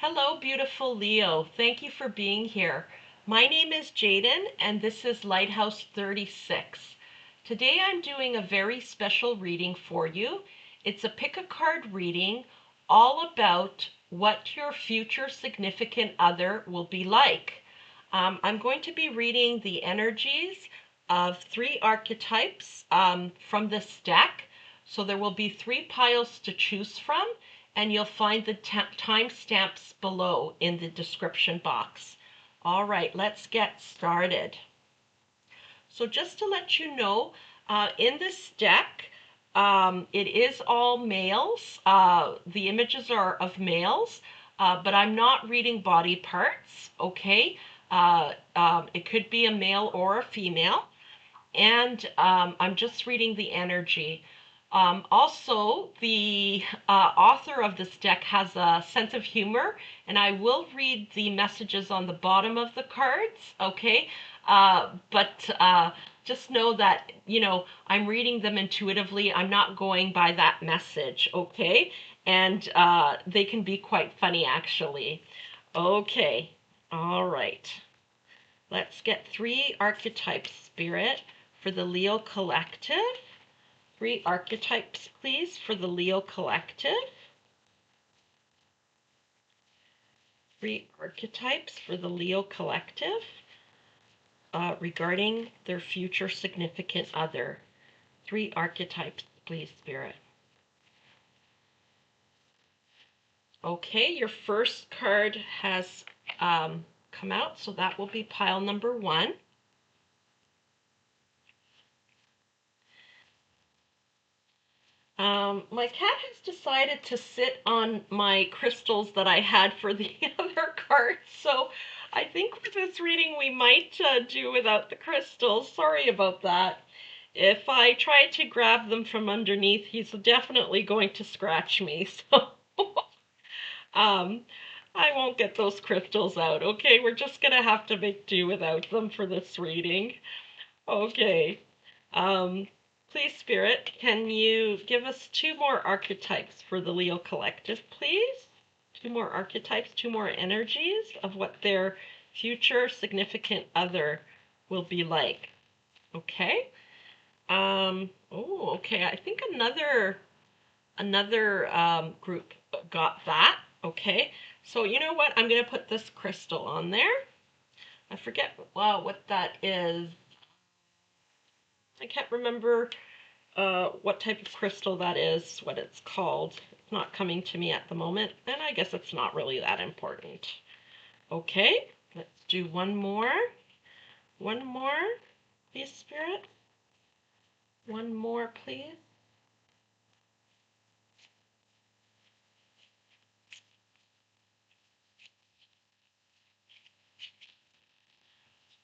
Hello, beautiful Leo. Thank you for being here. My name is Jaden, and this is Lighthouse 36. Today I'm doing a very special reading for you. It's a pick a card reading all about what your future significant other will be like. I'm going to be reading the energies of 3 archetypes from this deck. So there will be 3 piles to choose from, and you'll find the timestamps below in the description box. All right, let's get started. So just to let you know, in this deck, it is all males. The images are of males, but I'm not reading body parts, okay? It could be a male or a female, and I'm just reading the energy. Also, the author of this deck has a sense of humor, and I will read the messages on the bottom of the cards, okay? But just know that, I'm reading them intuitively. I'm not going by that message, okay? And they can be quite funny, actually. Okay, all right. Let's get 3 archetypes, Spirit, for the Leo Collective. 3 archetypes, please, for the Leo Collective. 3 archetypes for the Leo Collective regarding their future significant other. 3 archetypes, please, Spirit. Okay, your first card has come out, so that will be pile number 1. My cat has decided to sit on my crystals that I had for the other cards, so I think with this reading we might do without the crystals. Sorry about that. If I try to grab them from underneath, he's definitely going to scratch me, so I won't get those crystals out, okay? We're just going to have to make do without them for this reading. Okay. Please, Spirit, can you give us 2 more archetypes for the Leo Collective, please? 2 more archetypes, 2 more energies of what their future significant other will be like. Okay? Okay, I think another group got that. Okay, so you know what? I'm going to put this crystal on there. I forget what that is. I can't remember what type of crystal that is, what it's called. It's not coming to me at the moment, and I guess it's not really that important. Okay, let's do one more. One more, please, Spirit. One more, please.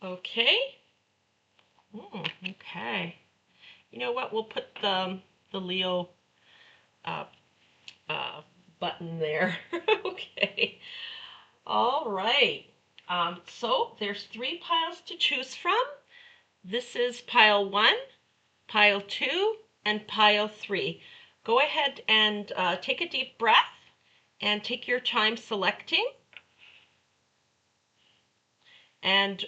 Okay. Okay. You know what? We'll put the Leo button there. Okay. All right. So there's 3 piles to choose from. This is pile 1, pile 2, and pile 3. Go ahead and take a deep breath and take your time selecting. And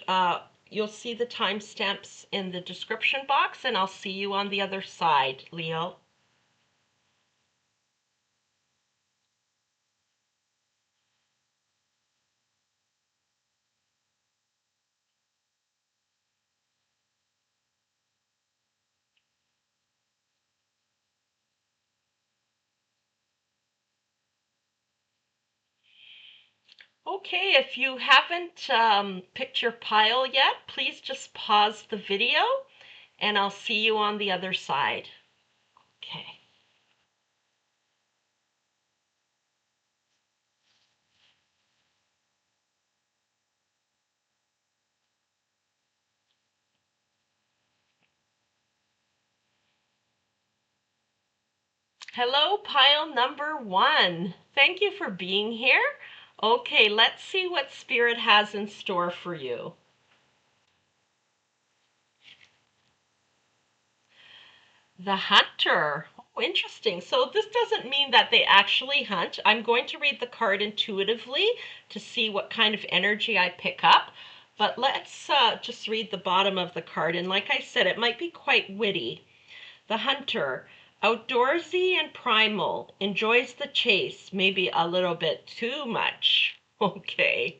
you'll see the timestamps in the description box, and I'll see you on the other side, Leo. Okay, if you haven't picked your pile yet, please just pause the video and I'll see you on the other side. Okay. Hello, pile number 1. Thank you for being here. Okay, let's see what Spirit has in store for you. The Hunter. Oh, interesting. So this doesn't mean that they actually hunt. I'm going to read the card intuitively to see what kind of energy I pick up. But let's just read the bottom of the card. And like I said, it might be quite witty. The hunter, outdoorsy and primal, enjoys the chase, maybe a little bit too much. Okay.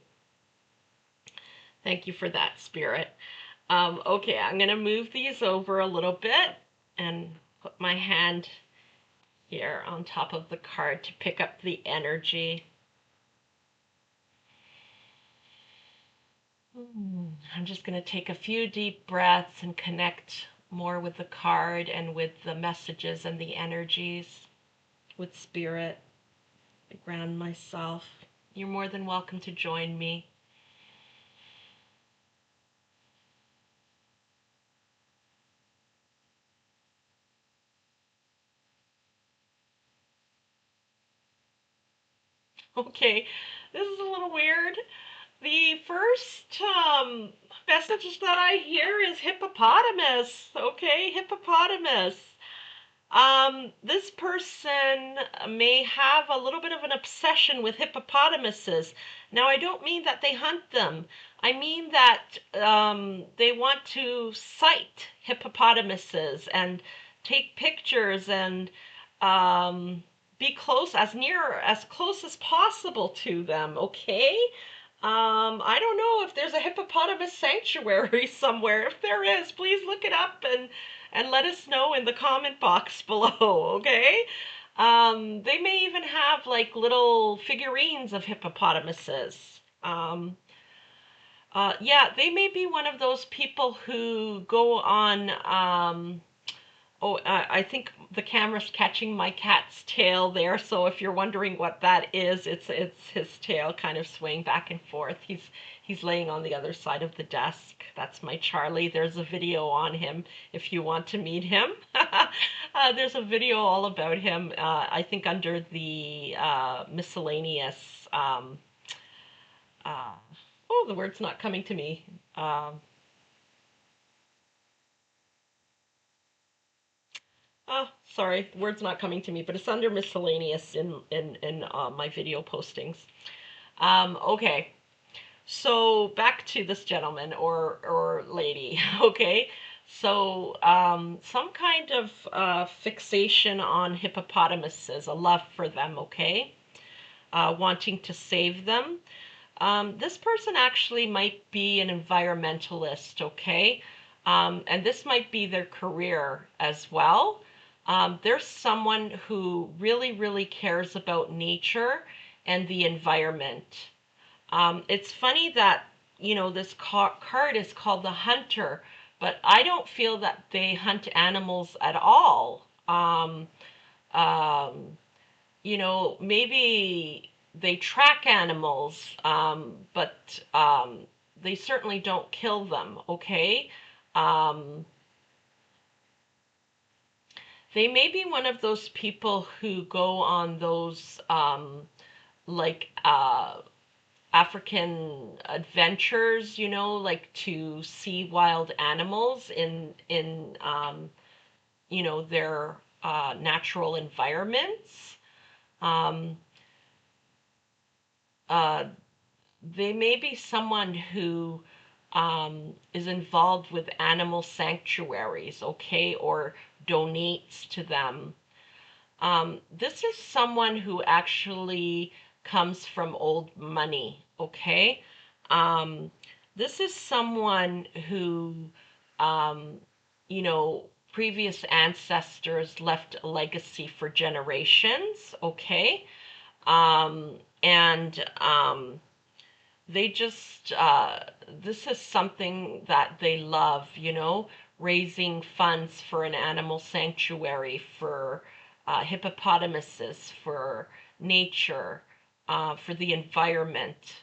Thank you for that, Spirit. Okay, I'm going to move these over a little bit and put my hand here on top of the card to pick up the energy. I'm just going to take a few deep breaths and connect more with the card and with the messages and the energies, with Spirit. I ground myself. You're more than welcome to join me. Okay, this is a little weird. The first message that I hear is hippopotamus. Okay, hippopotamus. This person may have a little bit of an obsession with hippopotamuses. Now, I don't mean that they hunt them. I mean that they want to sight hippopotamuses and take pictures and be as close as possible to them, okay? I don't know if there's a hippopotamus sanctuary somewhere. If there is, please look it up and let us know in the comment box below, okay? They may even have like little figurines of hippopotamuses. Yeah, they may be one of those people who go on oh, I think the camera's catching my cat's tail there. So if you're wondering what that is, it's his tail kind of swaying back and forth. He's laying on the other side of the desk. That's my Charlie. There's a video on him if you want to meet him. There's a video all about him. I think under the miscellaneous. Uh, oh, the word's not coming to me. Oh, sorry, the word's not coming to me, but it's under miscellaneous in my video postings. Okay, so back to this gentleman or lady. Okay, so some kind of fixation on hippopotamuses, a love for them. Okay, wanting to save them. This person actually might be an environmentalist. Okay, and this might be their career as well. There's someone who really, really cares about nature and the environment. It's funny that, you know, this card is called the hunter, but I don't feel that they hunt animals at all. Um, you know, maybe they track animals, but they certainly don't kill them, okay? Um, They may be one of those people who go on those like African adventures, you know, like to see wild animals in you know, their natural environments. Um, uh, they may be someone who is involved with animal sanctuaries, okay, or donates to them. This is someone who actually comes from old money, okay? Um, this is someone who, um, you know, previous ancestors left a legacy for generations, okay? And they just, this is something that they love, you know, raising funds for an animal sanctuary, for hippopotamuses, for nature, for the environment.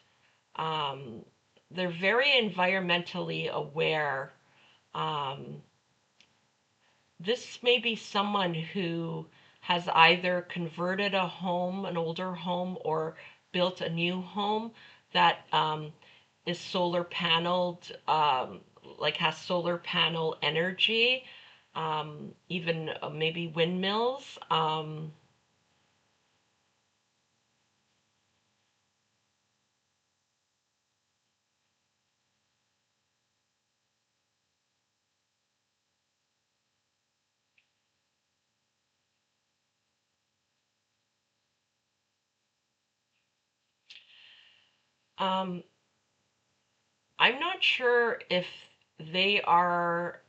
Um, they're very environmentally aware. Um, this may be someone who has either converted a home, an older home, or built a new home that is solar paneled, like has solar panel energy. even maybe windmills. Um, I'm not sure if they are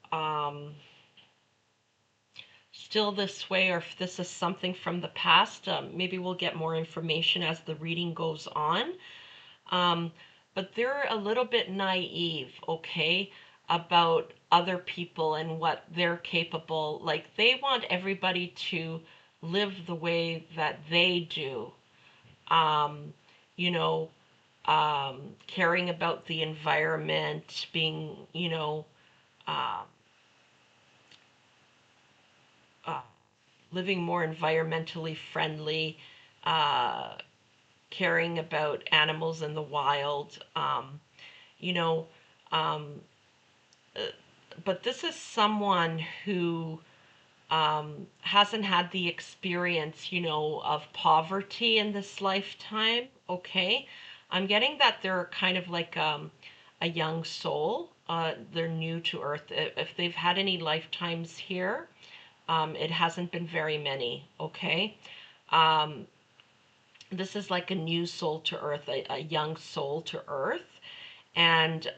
still this way or if this is something from the past. Maybe we'll get more information as the reading goes on. Um, but they're a little bit naive, okay, about other people and what they're capable. Like they want everybody to live the way that they do. Um, you know, caring about the environment, being, uh, uh, living more environmentally friendly, uh, caring about animals in the wild, you know, um, uh, but this is someone who hasn't had the experience, of poverty in this lifetime. Okay. I'm getting that they're kind of like a young soul. They're new to Earth. If they've had any lifetimes here, it hasn't been very many. Okay. Um, this is like a new soul to Earth, a young soul to Earth. And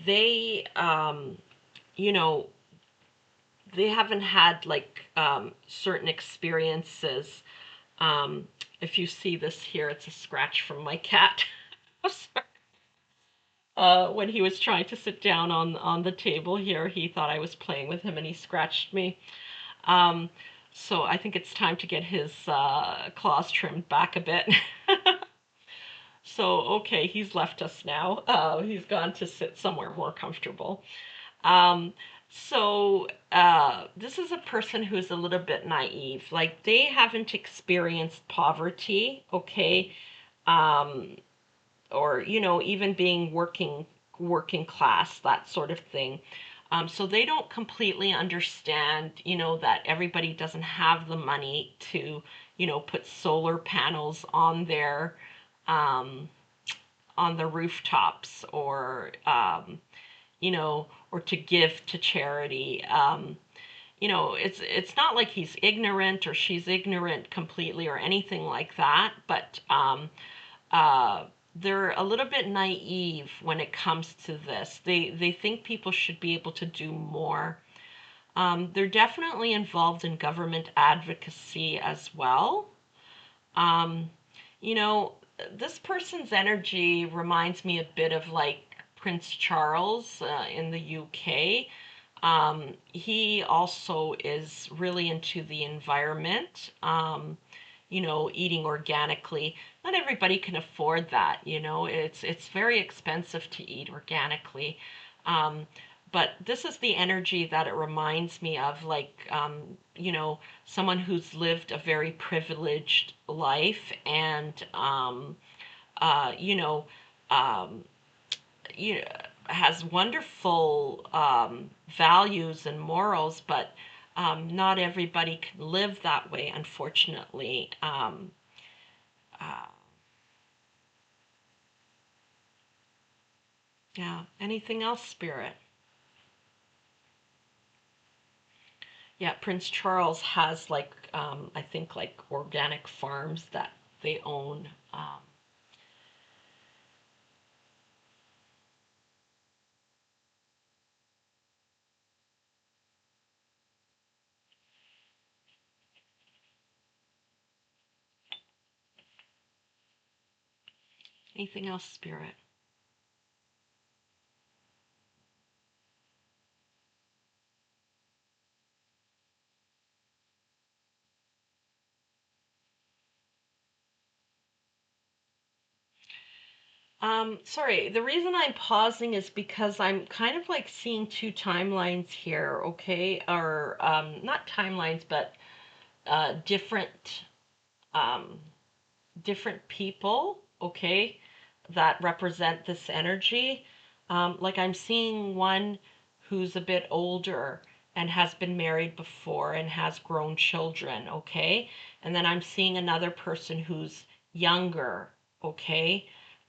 they, you know, they haven't had like certain experiences. Um, if you see this here, it's a scratch from my cat. When he was trying to sit down on the table here, he thought I was playing with him and he scratched me. Um, so I think it's time to get his claws trimmed back a bit. So okay, he's left us now. He's gone to sit somewhere more comfortable. Um, so this is a person who's a little bit naive. Like they haven't experienced poverty, okay? Um, or even being working class, that sort of thing. So they don't completely understand, that everybody doesn't have the money to, put solar panels um, on the rooftops or to give to charity. It's not like he's ignorant or she's ignorant completely or anything like that, but uh, they're a little bit naive when it comes to this. They think people should be able to do more. They're definitely involved in government advocacy as well. Um, you know, this person's energy reminds me a bit of like Prince Charles in the UK. He also is really into the environment, eating organically. Not everybody can afford that, it's very expensive to eat organically. Um, but this is the energy that it reminds me of, like, someone who's lived a very privileged life and, uh, you know, um, you has wonderful values and morals, but not everybody can live that way, unfortunately. Uh, yeah. Anything else, Spirit? Yeah, Prince Charles has like I think like organic farms that they own. Anything else, Spirit? Sorry, the reason I'm pausing is because I'm kind of like seeing two timelines here, okay? Or not timelines, but different um, different people, okay, that represent this energy. Like I'm seeing one who's a bit older and has been married before and has grown children, okay? And then I'm seeing another person who's younger, okay?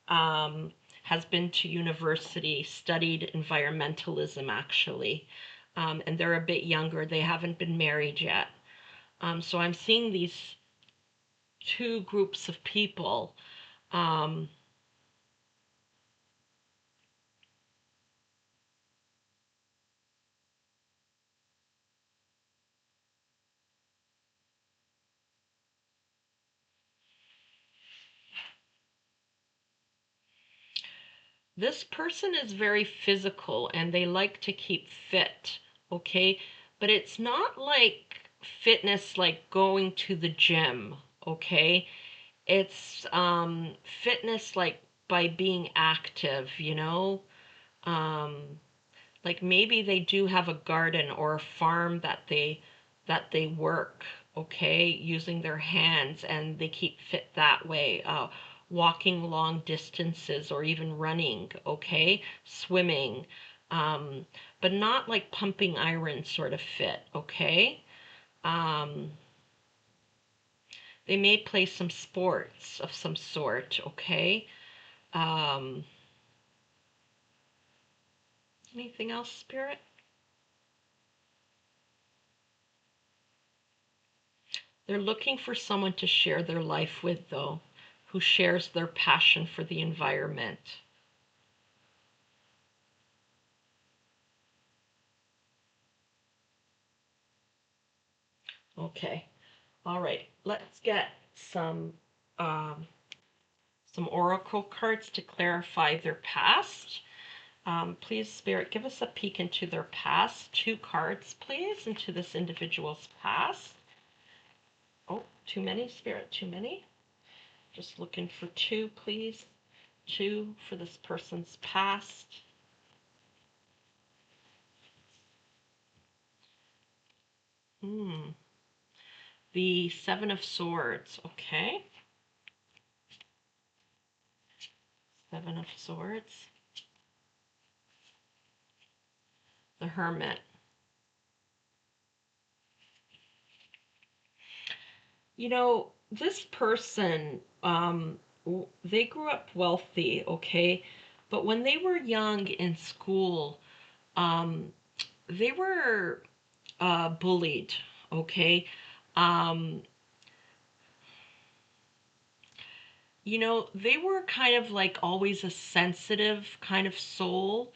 Um, has been to university, studied environmentalism actually, and they're a bit younger. They haven't been married yet. So I'm seeing these two groups of people. Um, this person is very physical and they like to keep fit, okay? But it's not like fitness like going to the gym, okay? It's fitness like by being active, you know? Um, like maybe they do have a garden or a farm that they work, okay, using their hands, and they keep fit that way, walking long distances or even running, okay, swimming, um, but not like pumping iron sort of fit, okay. um, they may play some sports of some sort, okay. um, Anything else, Spirit? They're looking for someone to share their life with, though, who shares their passion for the environment. Okay. All right. Let's get um, some oracle cards to clarify their past. Please, Spirit, give us a peek into their past. Two cards, please, into this individual's past. Oh, too many, Spirit, too many. Just looking for two, please. Two for this person's past. Hmm. The Seven of Swords, okay. Seven of Swords. The Hermit. You know, this person, they grew up wealthy, okay, but when they were young in school, um, they were bullied, okay. Um, you know, they were kind of like always a sensitive kind of soul,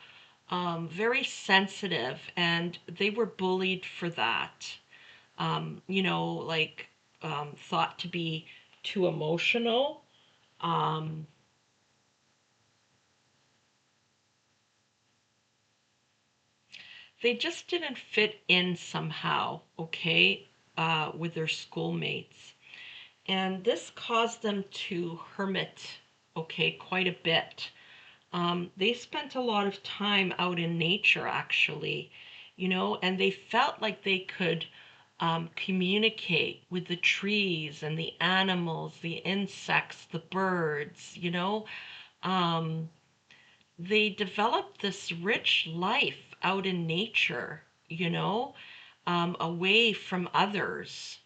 very sensitive, and they were bullied for that. You know, like thought to be too emotional. Um, they just didn't fit in somehow, okay, with their schoolmates. And this caused them to hermit, okay, quite a bit. They spent a lot of time out in nature, actually, you know, and they felt like they could communicate with the trees and the animals, the insects, the birds, you know. Um, they developed this rich life out in nature, you know, away from others.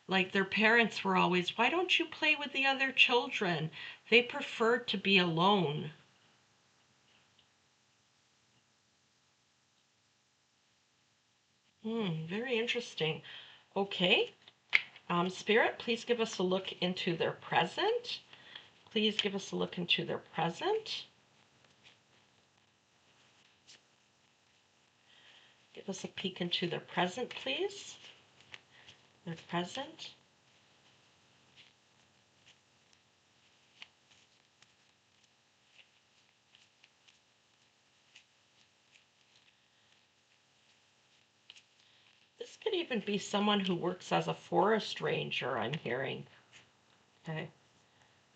Like their parents were always, why don't you play with the other children? They preferred to be alone. Very interesting. Okay. Spirit, please give us a look into their present. Please give us a look into their present. Give us a peek into their present, please. Their present. This could even be someone who works as a forest ranger, I'm hearing. Okay.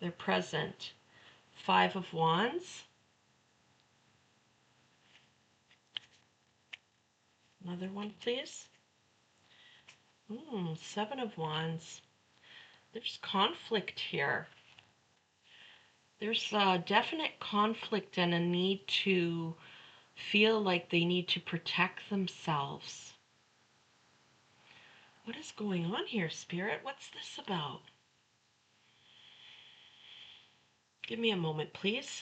Their present. Five of Wands. Another one, please. Seven of Wands. There's conflict here. There's a definite conflict and a need to feel like they need to protect themselves. What is going on here, Spirit? What's this about? Give me a moment, please.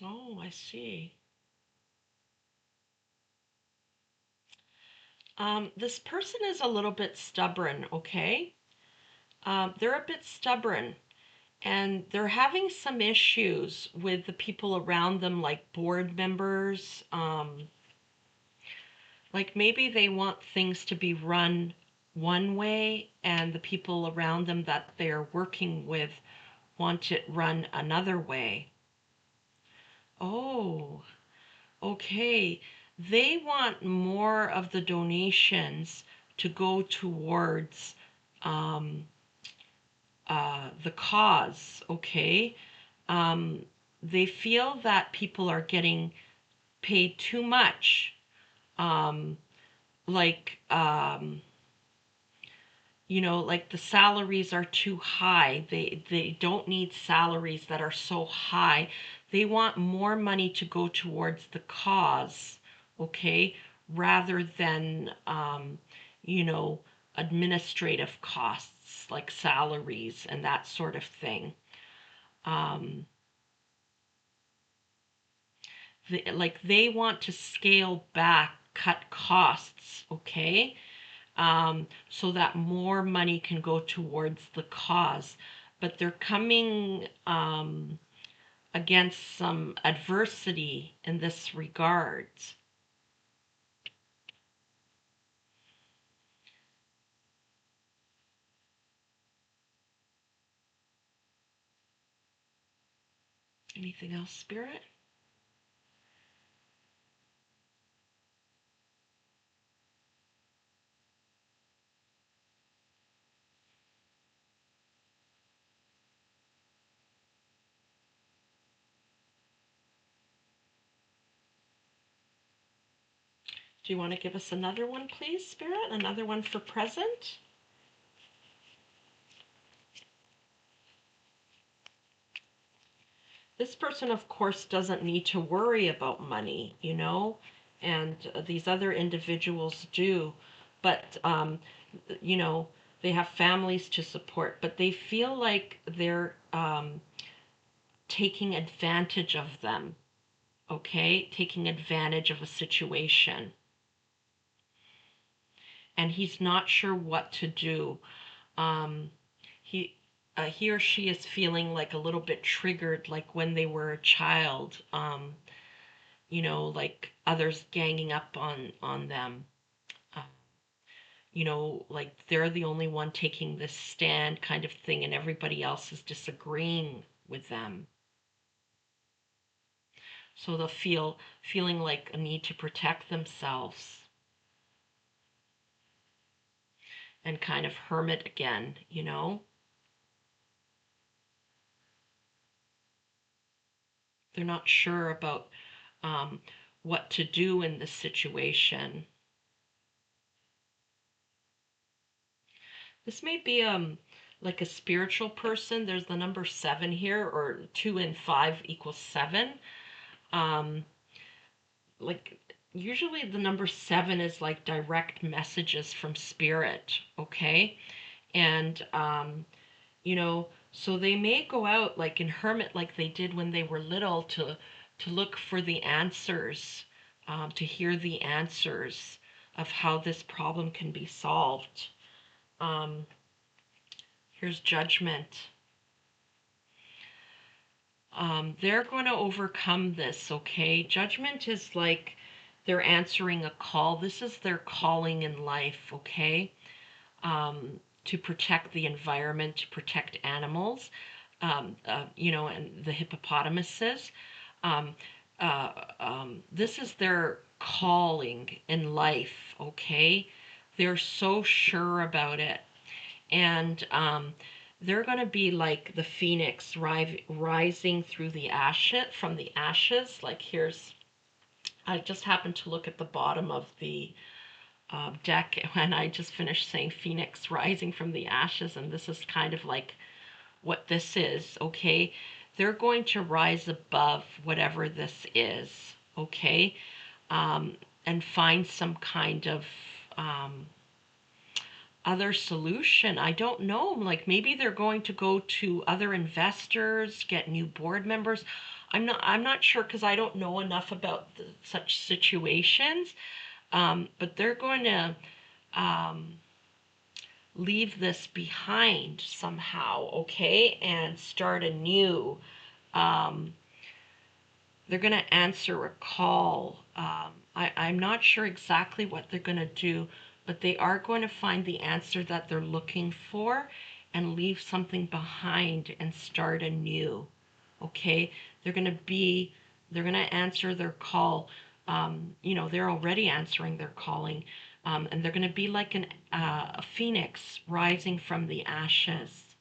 Oh, I see. This person is a little bit stubborn, okay? They're a bit stubborn, and they're having some issues with the people around them, like board members. Like maybe they want things to be run one way, and the people around them that they're working with want it run another way. Oh, okay. They want more of the donations to go towards um, the cause, okay? Um, they feel that people are getting paid too much. Um, like, like the salaries are too high. They don't need salaries that are so high. They want more money to go towards the cause, okay, rather than you know, administrative costs like salaries and that sort of thing. Um, they want to scale back, cut costs, okay, so that more money can go towards the cause. But they're coming against some adversity in this regard. Anything else, Spirit? Do you want to give us another one, please, Spirit? Another one for present? This person, of course, doesn't need to worry about money, and these other individuals do. But, you know, they have families to support, but they feel like they're taking advantage of them, okay? Taking advantage of a situation. And he's not sure what to do. Um, he, he or she is feeling like a little bit triggered, like when they were a child. Like others ganging up on them. Uh, like they're the only one taking this stand kind of thing, and everybody else is disagreeing with them. So they'll feeling like a need to protect themselves and kind of hermit again. They're not sure about um, what to do in this situation. This may be like a spiritual person. There's the number 7 here, or 2 and 5 equals 7. Um, like usually the number 7 is like direct messages from spirit, okay? And so they may go out like in hermit like they did when they were little to look for the answers, to hear the answers of how this problem can be solved. Um, Here's judgment. They're going to overcome this, okay? Judgment is like they're answering a call. This is their calling in life, okay? To protect the environment, to protect animals, and the hippopotamuses. Um, this is their calling in life, okay? They're so sure about it. And they're going to be like the phoenix rising through the ashes, from the ashes. Like here's, I just happened to look at the bottom of the deck when I just finished saying phoenix rising from the ashes, and this is kind of like what this is, okay? They're going to rise above whatever this is, okay? Um, and find some kind of um, other solution. I don't know. Like maybe they're going to go to other investors, get new board members. I'm not sure because I don't know enough about such situations. But they're going to um, leave this behind somehow, okay, and start anew. Um, they're going to answer a call. I'm not sure exactly what they're going to do, but they are going to find the answer that they're looking for and leave something behind and start anew. Okay, they're going to be, they're going to answer their call. They're already answering their calling, and they're going to be like a phoenix rising from the ashes.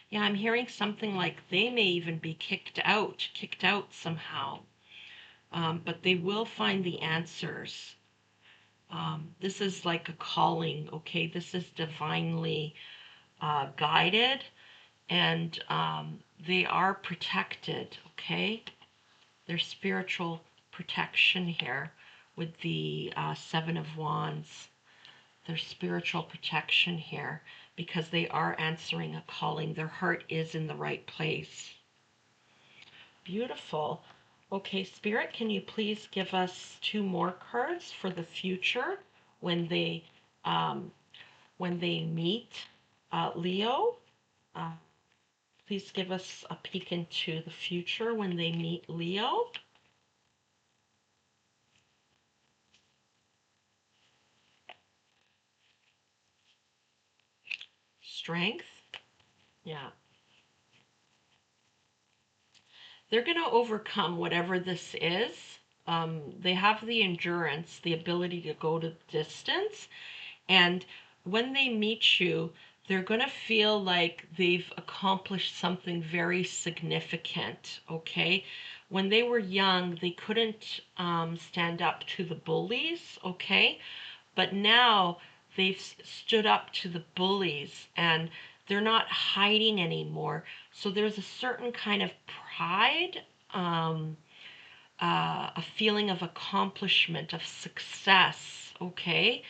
Yeah, I'm hearing something like they may even be kicked out somehow. But they will find the answers. This is like a calling, okay? This is divinely guided, and they are protected, okay? There's spiritual protection here with the Seven of Wands. There's spiritual protection here because they are answering a calling. Their heart is in the right place. Beautiful. Okay, Spirit, can you please give us two more cards for the future when they um, meet Leo? Uh, please give us a peek into the future when they meet Leo. Strength. Yeah. They're going to overcome whatever this is. They have the endurance, the ability to go to distance. And when they meet you, they're going to feel like they've accomplished something very significant, okay? When they were young, they couldn't stand up to the bullies, okay? But now they've stood up to the bullies and they're not hiding anymore. So there's a certain kind of pride, a feeling of accomplishment, of success, okay,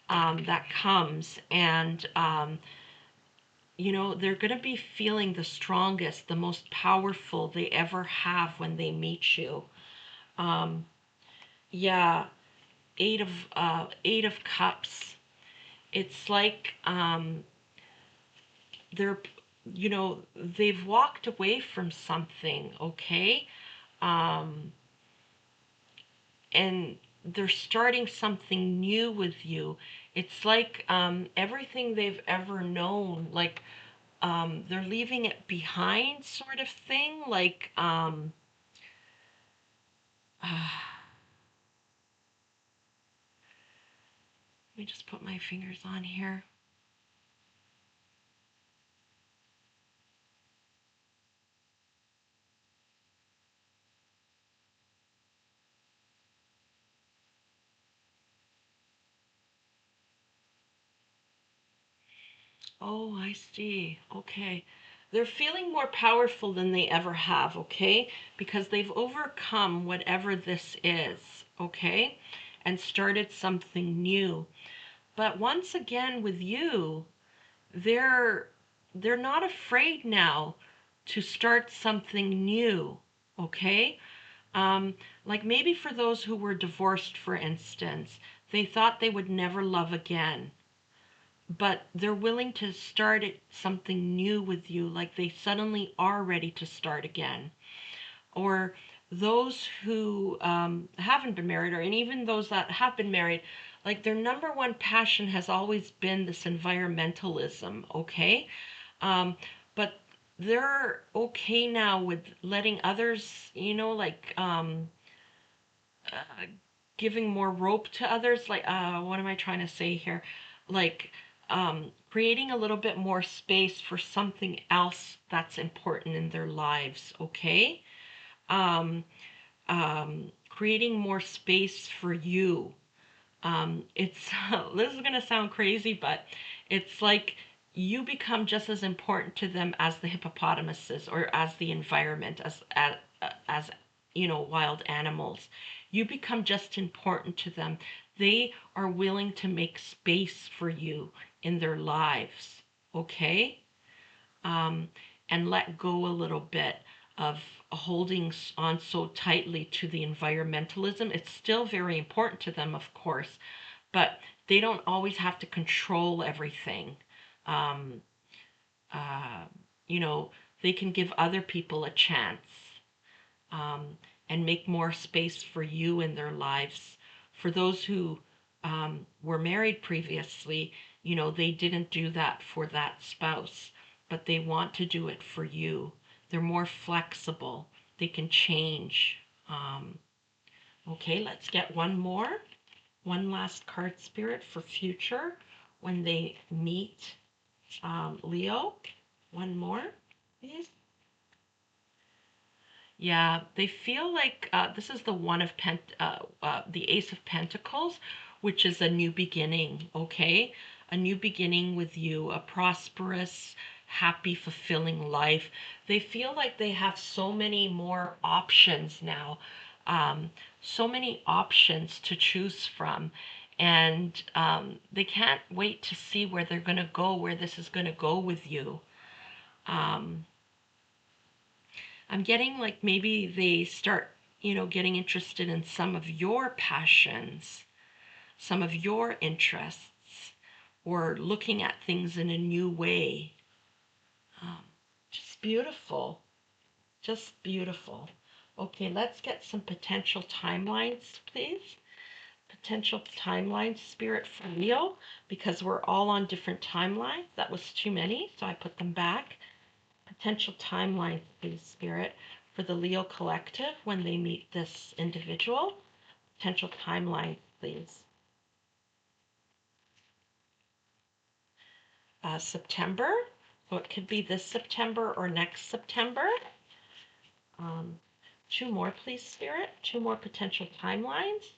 that comes. And, they're going to be feeling the strongest, the most powerful they ever have when they meet you. Yeah, Eight of Cups. It's like they're, they've walked away from something, okay? Um, and they're starting something new with you. It's like everything they've ever known, like they're leaving it behind, sort of thing. Like, let me just put my fingers on here. Oh, I see. Okay. They're feeling more powerful than they ever have, okay? Because they've overcome whatever this is, okay? And started something new. But once again with you, they're they're not afraid now to start something new, okay? Like maybe for those who were divorced, for instance, they thought they would never love again, but they're willing to start something new with you, like they suddenly are ready to start again. Or those who haven't been married, or and even those that have been married, like their number one passion has always been this environmentalism, okay? But they're okay now with letting others, like uh, giving more rope to others. Like, what am I trying to say here? Like, creating a little bit more space for something else that's important in their lives, okay? Um, Creating more space for you. It's this is gonna sound crazy, but it's like you become just as important to them as the hippopotamuses or as the environment, as wild animals. You become just important to them. They are willing to make space for you in their lives, okay? um, and let go a little bit of holding on so tightly to the environmentalism. It's still very important to them, of course, but they don't always have to control everything. Um, uh, you know, they can give other people a chance, um, and make more space for you in their lives. For those who were married previously, they didn't do that for that spouse, but they want to do it for you. They're more flexible. They can change. Um, okay, let's get one more. One last card, Spirit, for future when they meet Leo. One more, please. Yeah, they feel like this is the the Ace of Pentacles, which is a new beginning, okay? A new beginning with you, a prosperous, happy, fulfilling life. They feel like they have so many more options now, so many options to choose from. And they can't wait to see where they're going to go, where this is going to go with you. Um, I'm getting like maybe they start, getting interested in some of your passions, some of your interests, or looking at things in a new way. Um, just beautiful. Just beautiful. Okay, let's get some potential timelines, please. Potential timelines, Spirit, for Leo, because we're all on different timelines. That was too many, so I put them back. Potential timeline, please, Spirit, for the Leo collective when they meet this individual. Potential timeline, please. September, so it could be this September or next September. Two more, please, Spirit. Two more potential timelines.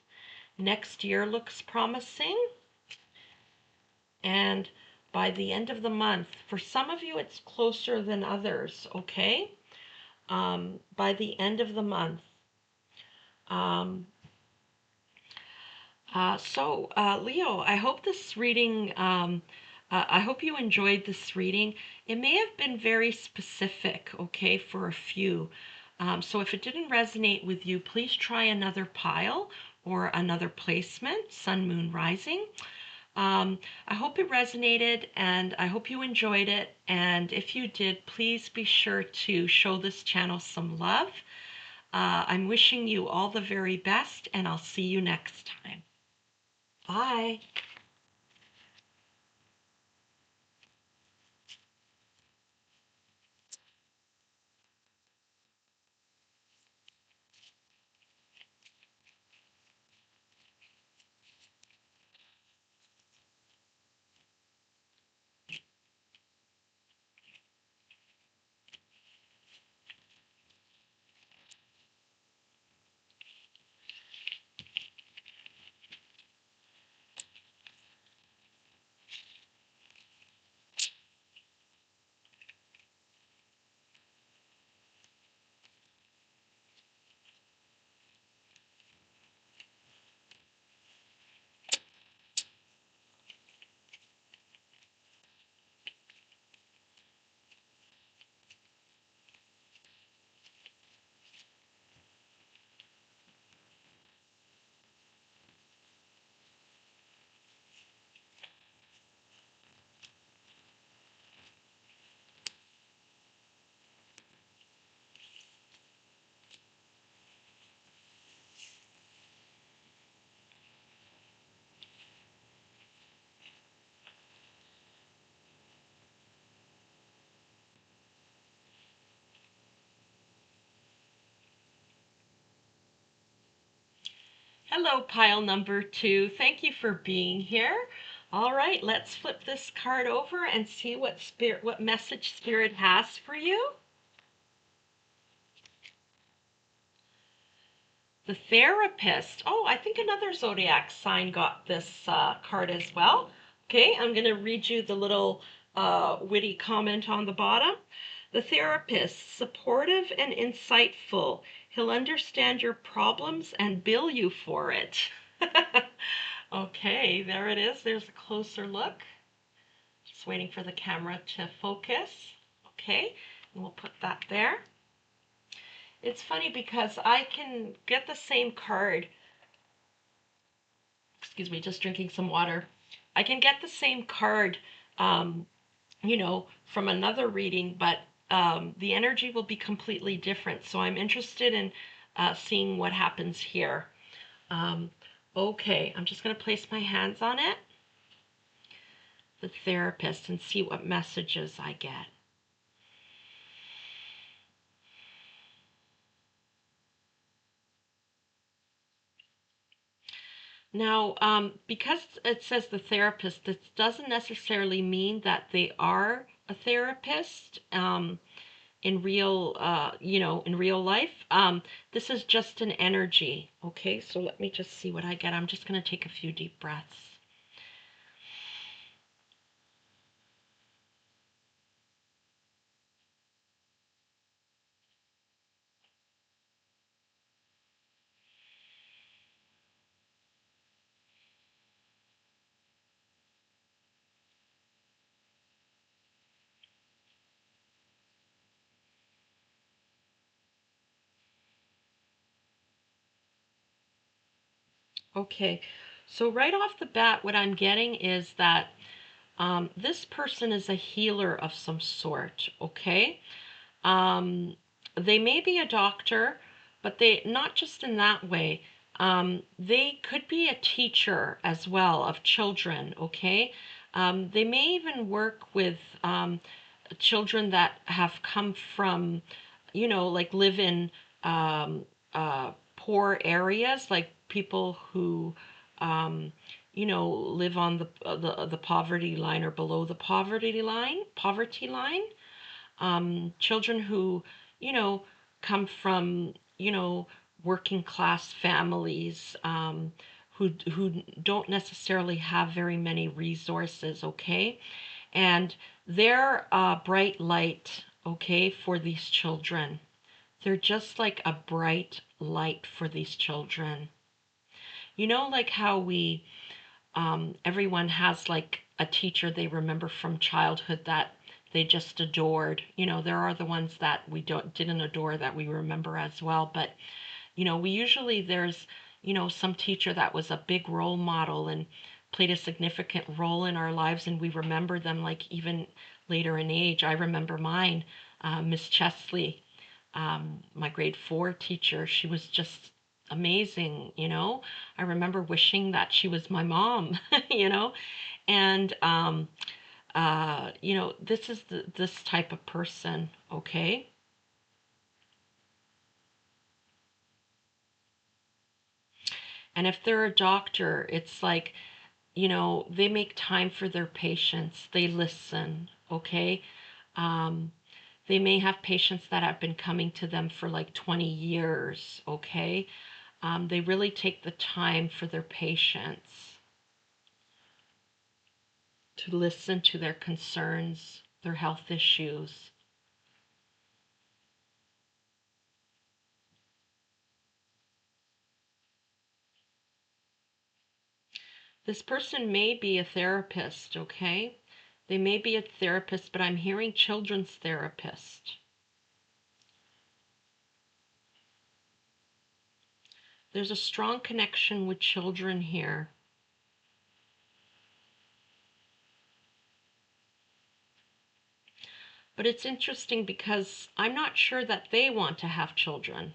Next year looks promising. And by the end of the month, for some of you, it's closer than others, okay? By the end of the month. Leo, I hope this reading, I hope you enjoyed this reading. It may have been very specific, okay, for a few. So if it didn't resonate with you, please try another pile or another placement, Sun, Moon, Rising. I hope it resonated and I hope you enjoyed it. And if you did, please be sure to show this channel some love. I'm wishing you all the very best, and I'll see you next time. Bye. Hello, pile number 2. Thank you for being here. All right, let's flip this card over and see what message Spirit has for you. The Therapist. Oh, I think another zodiac sign got this card as well. Okay, I'm going to read you the little witty comment on the bottom. The Therapist, supportive and insightful. He'll understand your problems and bill you for it. Okay, there it is. There's a closer look. Just waiting for the camera to focus. Okay, and we'll put that there. It's funny because I can get the same card. Excuse me, just drinking some water. I can get the same card, um, from another reading, but the energy will be completely different. So I'm interested in seeing what happens here. Okay, I'm just going to place my hands on it, the Therapist, and see what messages I get. Now, because it says the Therapist, this doesn't necessarily mean that they are a therapist. In real, in real life. This is just an energy. Okay, so let me just see what I get. I'm just going to take a few deep breaths. Okay, so right off the bat, what I'm getting is that this person is a healer of some sort. Okay, um, they may be a doctor, but they not just in that way. They could be a teacher as well of children. Okay, they may even work with children that have come from, like live in poor areas, like people who, live on the poverty line or below the poverty line. Children who, you know, come from, working class families, who don't necessarily have very many resources. Okay, and they're a bright light, okay, for these children. They're just like a bright light for these children. Like how everyone has like a teacher they remember from childhood that they just adored. There are the ones that we didn't adore that we remember as well. But, we usually there's, some teacher that was a big role model and played a significant role in our lives, and we remember them like even later in age. I remember mine, Miss Chesley, my grade 4 teacher. She was just amazing. I remember wishing that she was my mom, and this is this type of person. Okay, and if they're a doctor, it's like, they make time for their patients. They listen. Okay, um, they may have patients that have been coming to them for like 20 years. Okay, they really take the time for their patients to listen to their concerns, their health issues. This person may be a therapist. Okay, they may be a therapist, but I'm hearing children's therapist. There's a strong connection with children here. But it's interesting because I'm not sure that they want to have children,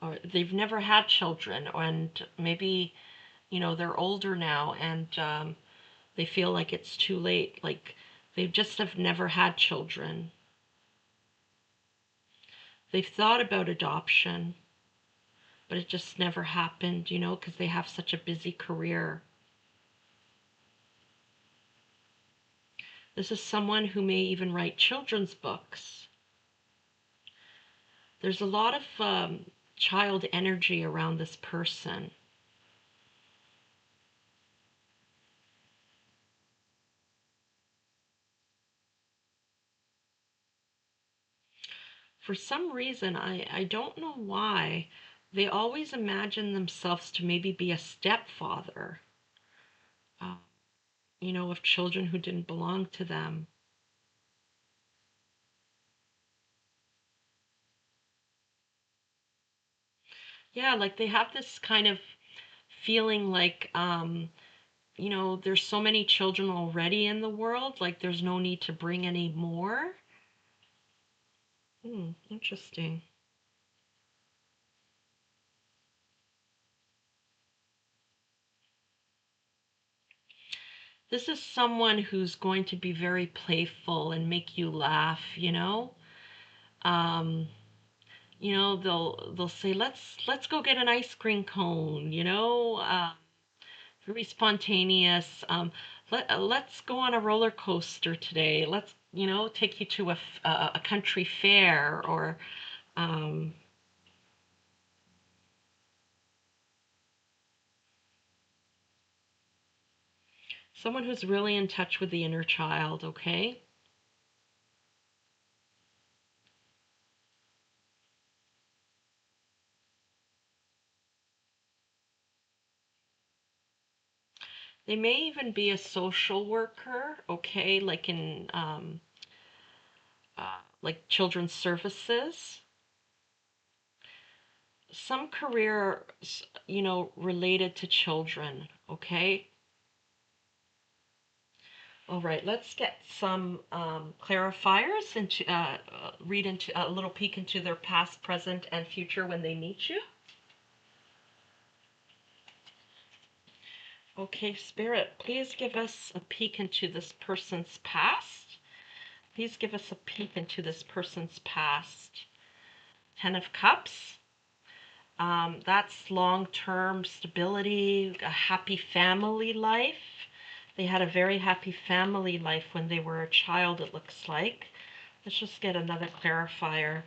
or they've never had children, and maybe, they're older now, and they feel like it's too late. Like they just have never had children. They've thought about adoption, but it just never happened, because they have such a busy career. This is someone who may even write children's books. There's a lot of child energy around this person. For some reason, I don't know why, they always imagine themselves to maybe be a stepfather, uh, of children who didn't belong to them. Yeah, like they have this kind of feeling like, there's so many children already in the world, like there's no need to bring any more. Interesting. This is someone who's going to be very playful and make you laugh. Um, they'll say, let's go get an ice cream cone. Very spontaneous. Let's go on a roller coaster today. Let's, take you to a country fair, or um, someone who's really in touch with the inner child, okay? They may even be a social worker, okay, like in like children's services. Some career, related to children, okay? All right, let's get some clarifiers into read into a little peek into their past, present, and future when they meet you. Okay, Spirit, please give us a peek into this person's past. Please give us a peek into this person's past. Ten of Cups. That's long-term stability, a happy family life. They had a very happy family life when they were a child, it looks like. Let's just get another clarifier.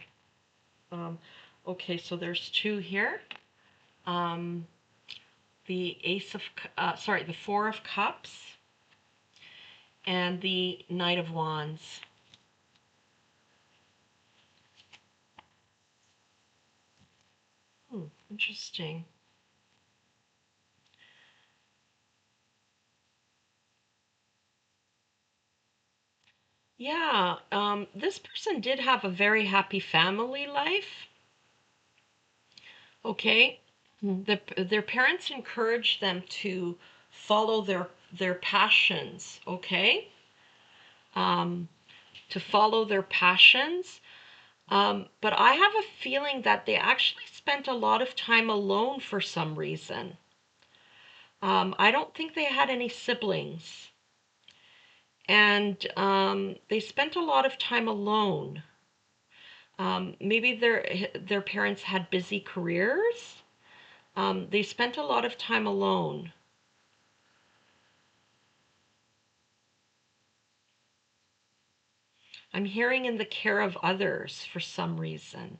Um, okay, so there's two here. Um, the Four of Cups and the Knight of Wands. Interesting. Yeah, this person did have a very happy family life. Okay. Their parents encouraged them to follow their passions. Okay. Um, to follow their passions. But I have a feeling that they actually spent a lot of time alone for some reason. I don't think they had any siblings. And they spent a lot of time alone. Maybe their parents had busy careers. They spent a lot of time alone. I'm hearing in the care of others for some reason.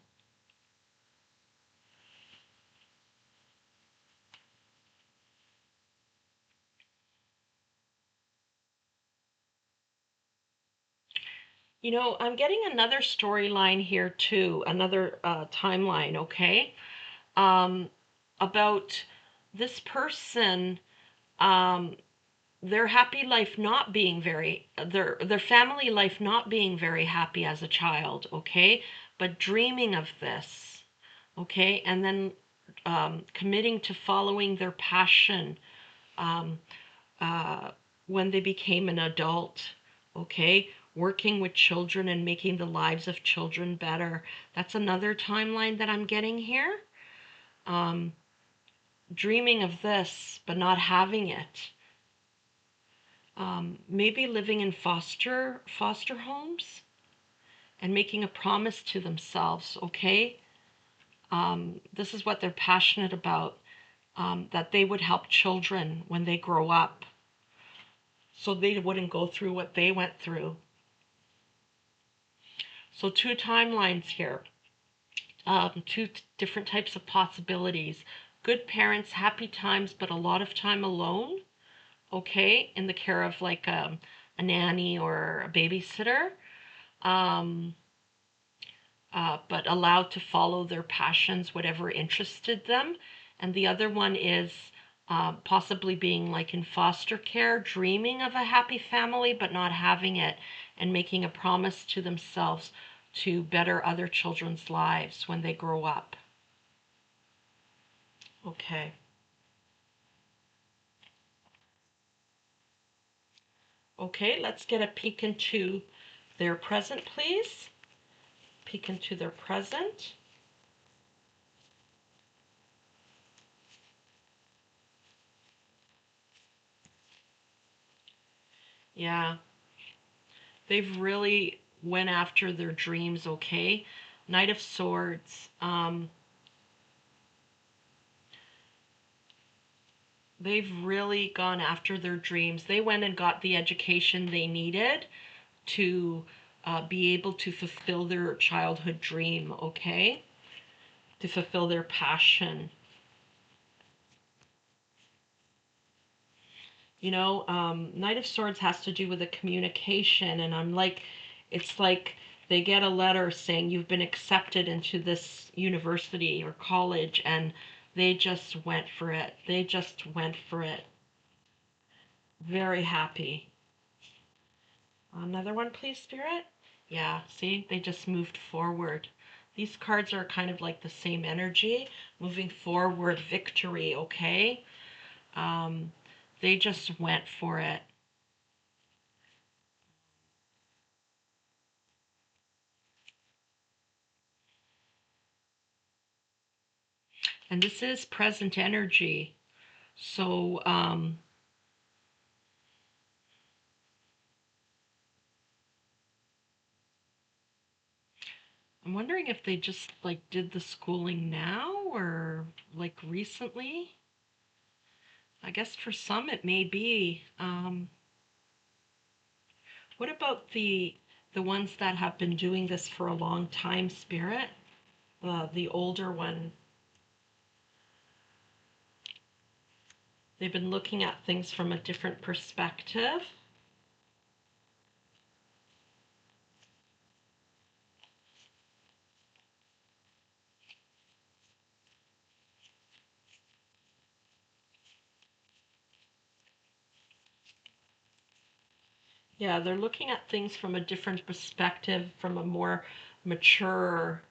I'm getting another storyline here too, another timeline, okay? Um, about this person, um, their happy life not being their family life not being very happy as a child, okay? But dreaming of this, okay? And then committing to following their passion um, uh, when they became an adult, okay? Working with children and making the lives of children better. That's another timeline that I'm getting here. Um, Dreaming of this, but not having it. Maybe living in foster homes and making a promise to themselves, okay? This is what they're passionate about, that they would help children when they grow up. so they wouldn't go through what they went through. So two timelines here, two different types of possibilities. Good parents, happy times, but a lot of time alone, okay, in the care of like a nanny or a babysitter, um, but allowed to follow their passions, whatever interested them. And the other one is possibly being like in foster care, dreaming of a happy family, but not having it, and making a promise to themselves to better other children's lives when they grow up. Okay. Okay, let's get a peek into their present, please. Peek into their present. Yeah, they've really went after their dreams, okay? Knight of Swords. They've really gone after their dreams. They went and got the education they needed to be able to fulfill their childhood dream, okay? To fulfill their passion. You know, Knight of Swords has to do with the communication, and I'm like, it's like they get a letter saying you've been accepted into this university or college, and they just went for it. They just went for it. Very happy. Another one, please, Spirit. Yeah, see, they just moved forward. These cards are kind of like the same energy, moving forward, victory, okay? Um, they just went for it. And this is present energy. So, I'm wondering if they just like did the schooling now or like recently. I guess for some it may be. What about the ones that have been doing this for a long time, Spirit? The older one. They've been looking at things from a different perspective. Yeah, they're looking at things from a different perspective, from a more mature,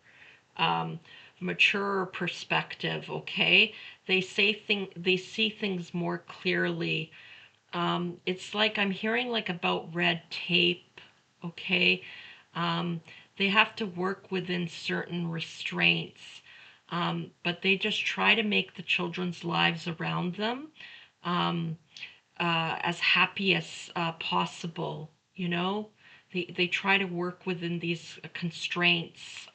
um, mature perspective. Okay, they see things more clearly. It's like I'm hearing like about red tape. Okay, um, they have to work within certain restraints, but they just try to make the children's lives around them. Um, as happy as possible. You know, they try to work within these constraints.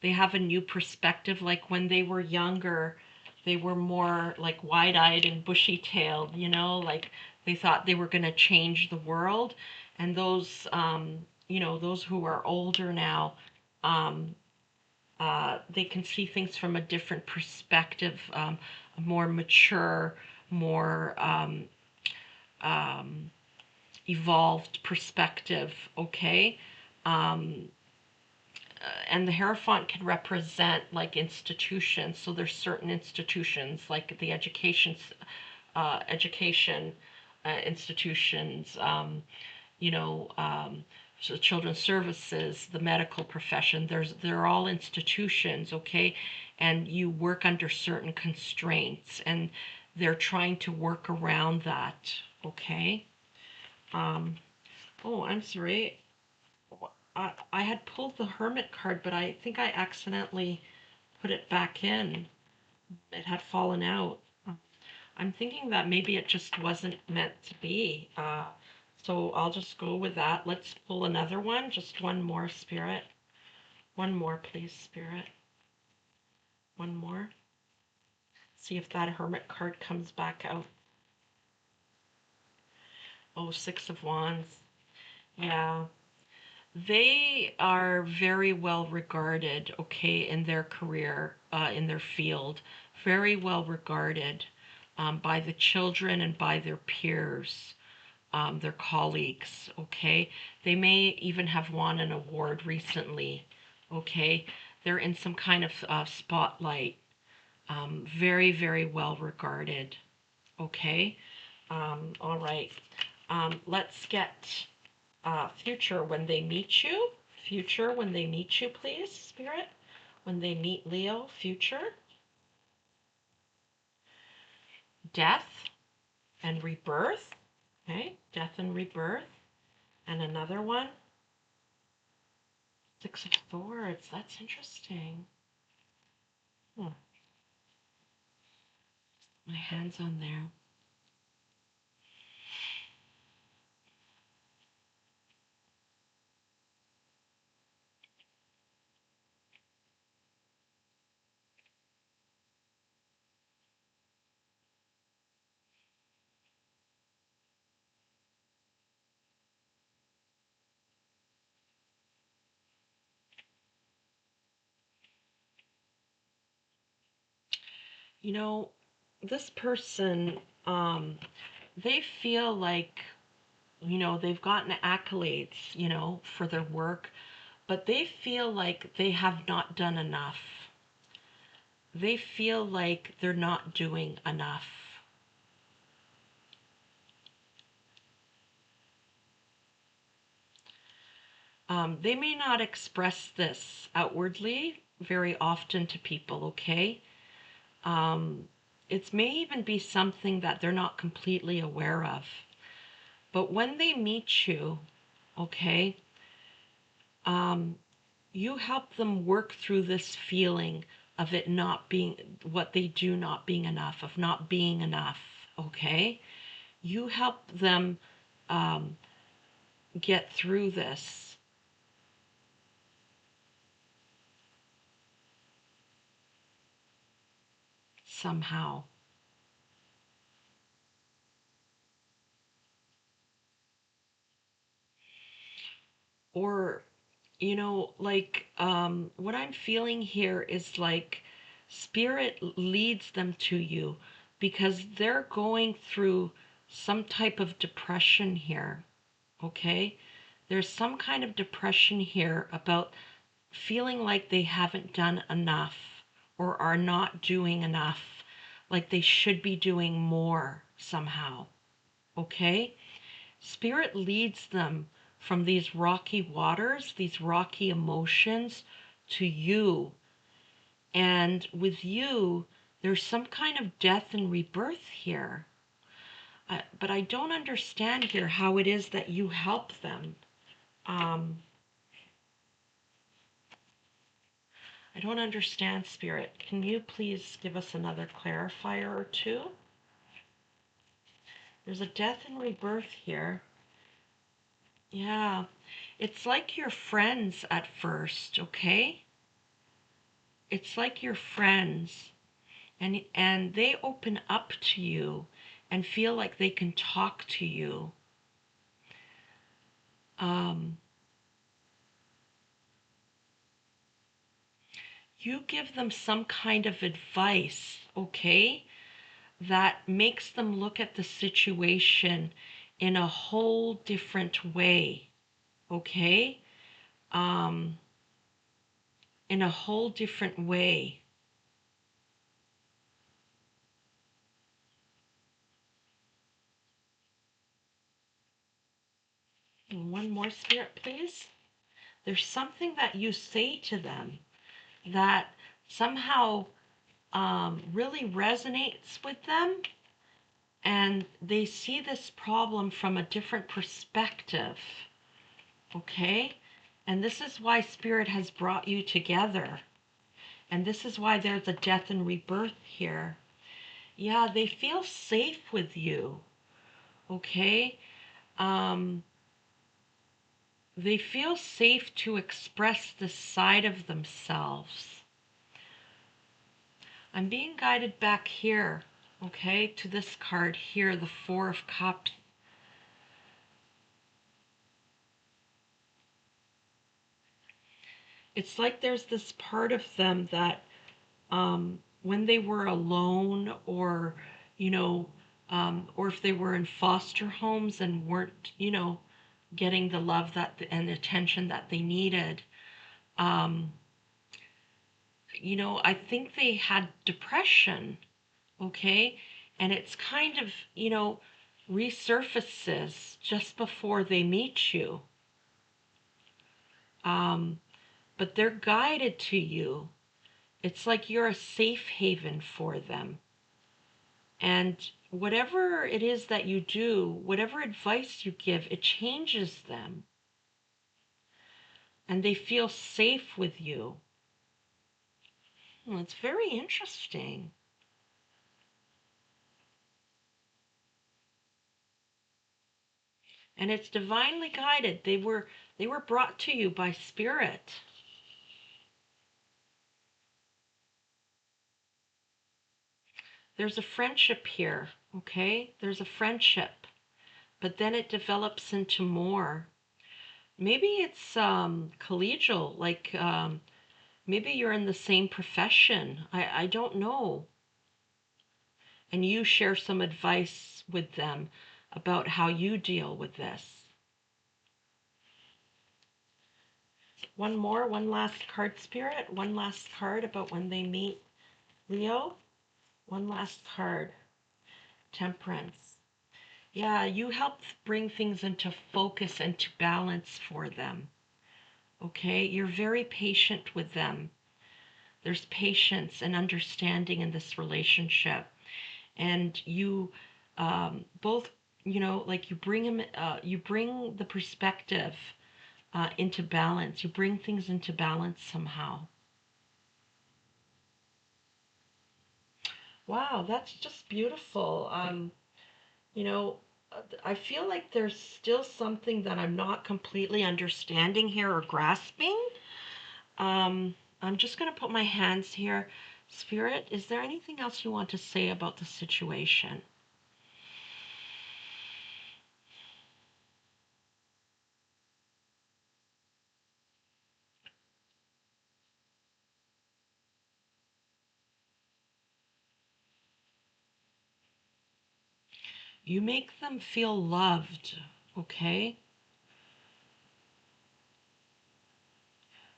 They have a new perspective. Like when they were younger, they were more like wide-eyed and bushy-tailed. You know, like they thought they were going to change the world. And those, you know, those who are older now, um, they can see things from a different perspective, a more mature, more um, evolved perspective, okay? Um, and the Hierophant can represent like institutions. So there's certain institutions like the education institutions, you know, so children's services, the medical profession. They're all institutions, okay? And you work under certain constraints, and they're trying to work around that, okay? Um, oh, I'm sorry. I had pulled the Hermit card, but I think I accidentally put it back in. It had fallen out. I'm thinking that maybe it just wasn't meant to be. So I'll just go with that. Let's pull another one. Just one more, Spirit. One more, please, Spirit. One more. See if that Hermit card comes back out. Oh, Six of Wands. Yeah. They are very well regarded, okay, in their career, in their field. Very well regarded by the children and by their peers, their colleagues, okay? They may even have won an award recently, okay? They're in some kind of spotlight. Very, very well regarded, okay? All right. Let's get future when they meet you. Future when they meet you, please, Spirit. When they meet Leo, future. Death and rebirth. Okay, death and rebirth. And another one. Six of Swords. That's interesting. My hand's on there. You know, this person, they feel like, they've gotten accolades, for their work, but they feel like they have not done enough. They feel like they're not doing enough. They may not express this outwardly very often to people, okay? It may even be something that they're not completely aware of. But when they meet you, okay, you help them work through this feeling of it not being what they do, not being enough, of not being enough, okay? You help them get through this. Somehow. Or, what I'm feeling here is like spirit leads them to you because they're going through some type of depression here, okay? There's some kind of depression here about feeling like they haven't done enough or are not doing enough, like they should be doing more somehow, okay? Spirit leads them from these rocky waters, these rocky emotions, to you. And with you, there's some kind of death and rebirth here. But I don't understand here how it is that you help them. I don't understand, Spirit. Can you please give us another clarifier or two? There's a death and rebirth here. Yeah, it's like you're friends at first, okay? It's like you're friends, and they open up to you and feel like they can talk to you. Um, you give them some kind of advice, okay, that makes them look at the situation in a whole different way, okay? Um, in a whole different way. And one more, Spirit, please. There's something that you say to them that somehow really resonates with them, and they see this problem from a different perspective, okay? And this is why Spirit has brought you together. And this is why there's a death and rebirth here. Yeah, they feel safe with you, okay? Um, they feel safe to express this side of themselves. I'm being guided back here, okay, to this card here, the Four of Cups. it's like there's this part of them that when they were alone, or, you know, or if they were in foster homes and weren't, getting the love that and attention that they needed, um, I think they had depression, okay? And it's kind of, resurfaces just before they meet you. But they're guided to you. It's like you're a safe haven for them. And whatever it is that you do, whatever advice you give, it changes them. And they feel safe with you. Well, it's very interesting. And it's divinely guided. They were brought to you by spirit. There's a friendship here, okay? There's a friendship, but then it develops into more. Maybe it's collegial, like maybe you're in the same profession. I don't know. And you share some advice with them about how you deal with this. One last card, Spirit. One last card about when they meet Leo. One last card. Temperance. Yeah, you help bring things into focus and to balance for them. Okay, you're very patient with them. There's patience and understanding in this relationship. And you both, like you bring the perspective into balance. You bring things into balance somehow. Wow, that's just beautiful. You know, I feel like there's still something that I'm not completely understanding here or grasping. I'm just going to put my hands here. Spirit, is there anything else you want to say about the situation? You make them feel loved, okay?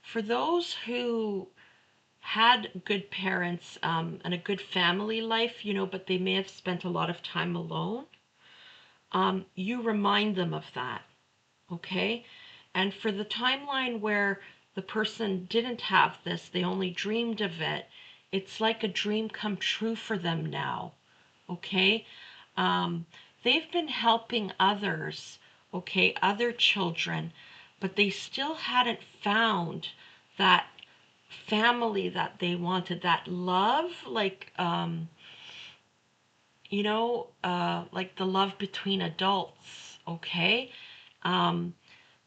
For those who had good parents and a good family life, but they may have spent a lot of time alone, you remind them of that, okay? And for the timeline where the person didn't have this, they only dreamed of it, it's like a dream come true for them now, okay? Um, they've been helping others, okay, other children, but they still hadn't found that family that they wanted, that love, like the love between adults, okay? Um,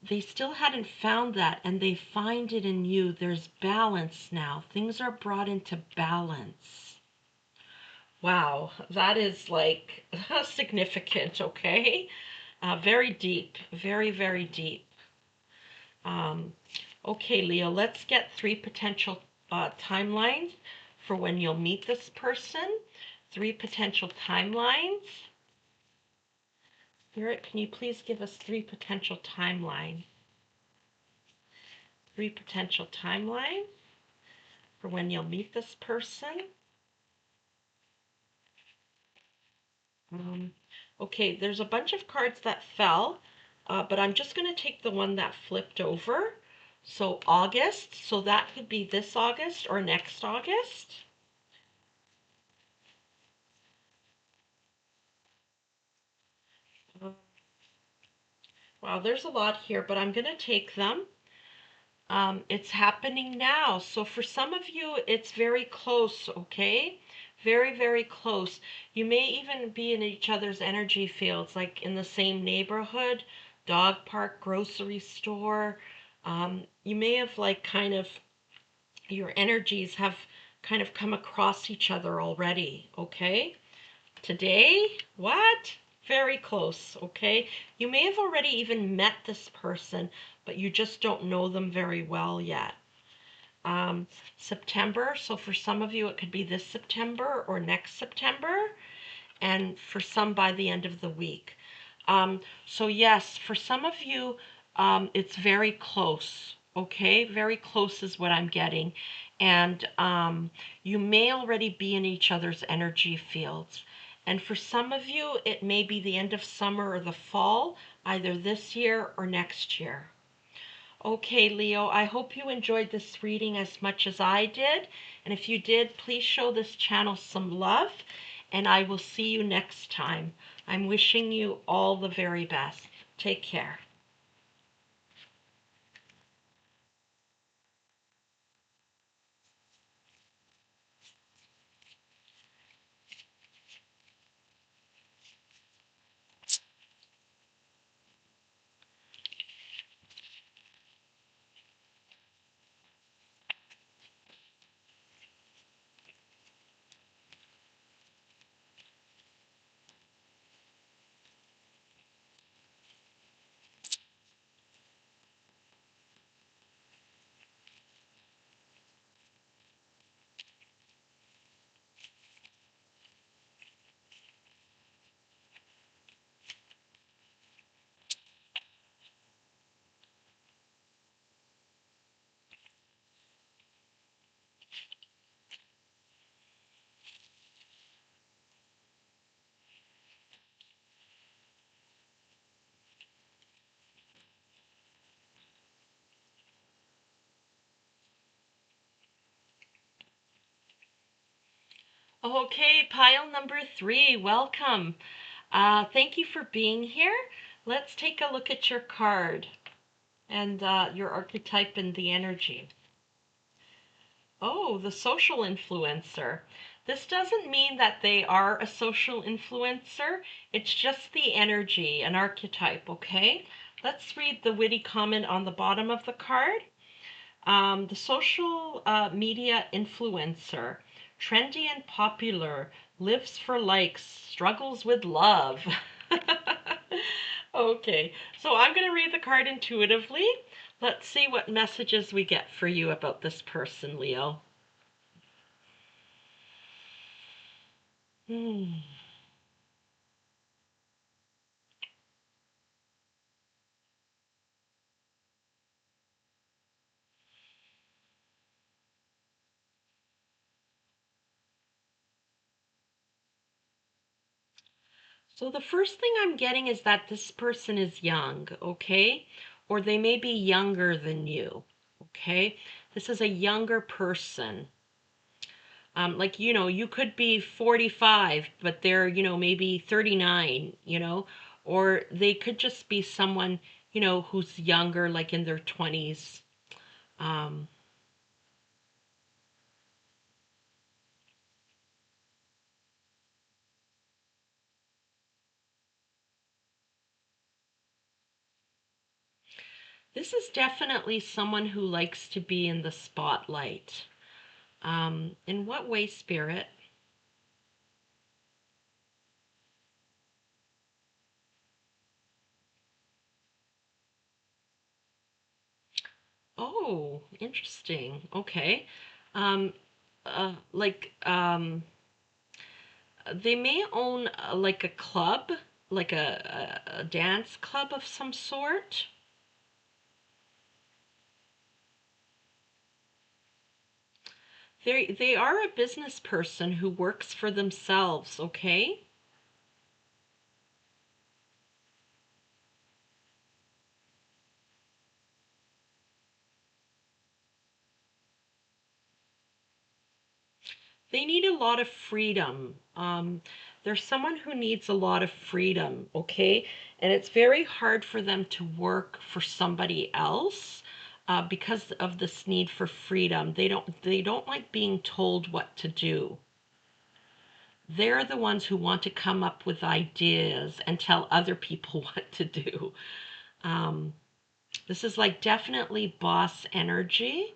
they still hadn't found that, and they find it in you. There's balance now. Things are brought into balance. Wow, that is like significant, okay? Very deep, very, very deep. Um, okay, Leo, let's get three potential timelines for when you'll meet this person. Three potential timelines. Spirit, can you please give us three potential timelines? Three potential timelines for when you'll meet this person. Um, okay, there's a bunch of cards that fell, but I'm just going to take the one that flipped over. So August, so that could be this August or next August. Uh, wow, there's a lot here, but I'm going to take them. It's happening now. So for some of you, it's very close, okay? Very, very close. You may even be in each other's energy fields, like in the same neighborhood, dog park, grocery store. You may have your energies have kind of come across each other already, okay? Today, what? Very close, okay? You may have already even met this person, but you just don't know them very well yet. um, September. So for some of you, it could be this September or next September, and for some by the end of the week. So yes, for some of you, it's very close. Okay, very close is what I'm getting. And you may already be in each other's energy fields. And for some of you, it may be the end of summer or the fall, either this year or next year. Okay, Leo, I hope you enjoyed this reading as much as I did. And if you did, please show this channel some love, and I will see you next time. I'm wishing you all the very best. Take care. Okay, pile number 3, welcome. Thank you for being here. Let's take a look at your card and your archetype and the energy. Oh, the social influencer. This doesn't mean that they are a social influencer. It's just the energy, an archetype, okay? Let's read the witty comment on the bottom of the card. The social media influencer, trendy and popular, lives for likes, struggles with love. Okay, so I'm going to read the card intuitively. Let's see what messages we get for you about this person, Leo. Hmm. So the first thing I'm getting is that this person is young, okay? Or they may be younger than you, okay? This is a younger person. Like, you could be 45, but they're, maybe 39, or they could just be someone, who's younger, like in their 20s. Um, this is definitely someone who likes to be in the spotlight. In what way, Spirit? Oh, interesting. Okay. Um, like, they may own like a club, like a dance club of some sort. They are a business person who works for themselves, okay? They need a lot of freedom. There's someone who needs a lot of freedom, okay? And it's very hard for them to work for somebody else because of this need for freedom. They don't like being told what to do. They're the ones who want to come up with ideas and tell other people what to do. Um, this is like definitely boss energy.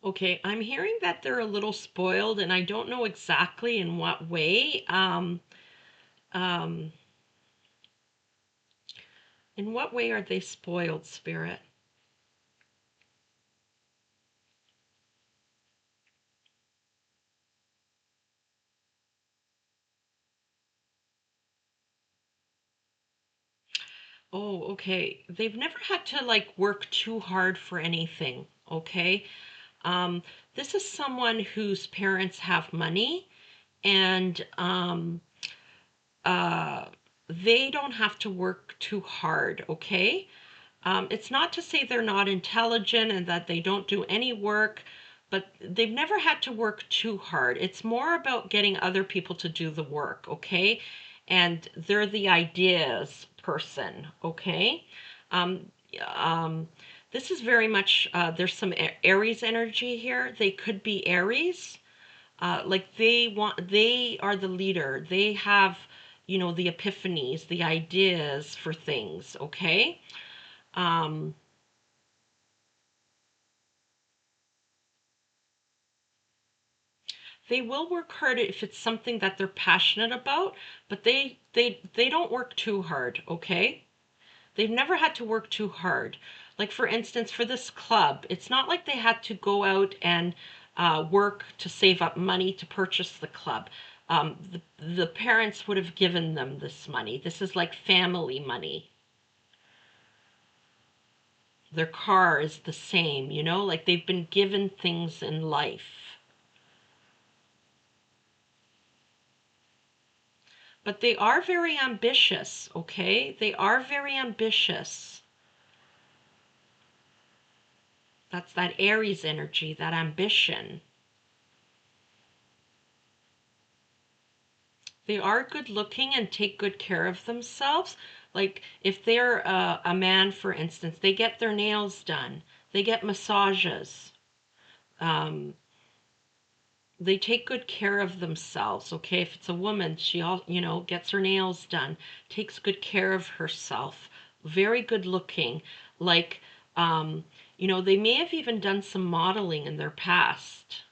Okay, I'm hearing that they're a little spoiled, and I don't know exactly in what way. Um, in what way are they spoiled, Spirit? Oh, okay. They've never had to like work too hard for anything, okay? Um, this is someone whose parents have money and uh, they don't have to work too hard, okay? It's not to say they're not intelligent and that they don't do any work, but they've never had to work too hard. It's more about getting other people to do the work, okay? And they're the ideas person, okay? Um, um, this is very much, there's some Aries energy here. They could be Aries. Like they are the leader. They have, the epiphanies, the ideas for things, okay? Um, they will work hard if it's something that they're passionate about, but they don't work too hard, okay? They've never had to work too hard. Like for instance, for this club, it's not like they had to go out and work to save up money to purchase the club. The parents would have given them this money. This is like family money. Their car is the same, like they've been given things in life. But they are very ambitious, okay? They are very ambitious. That's that Aries energy, that ambition. They are good looking and take good care of themselves. Like if they're a man, for instance, they get their nails done, they get massages, um, they take good care of themselves. Okay, if it's a woman, she all gets her nails done, takes good care of herself, very good looking. Like they may have even done some modeling in their past.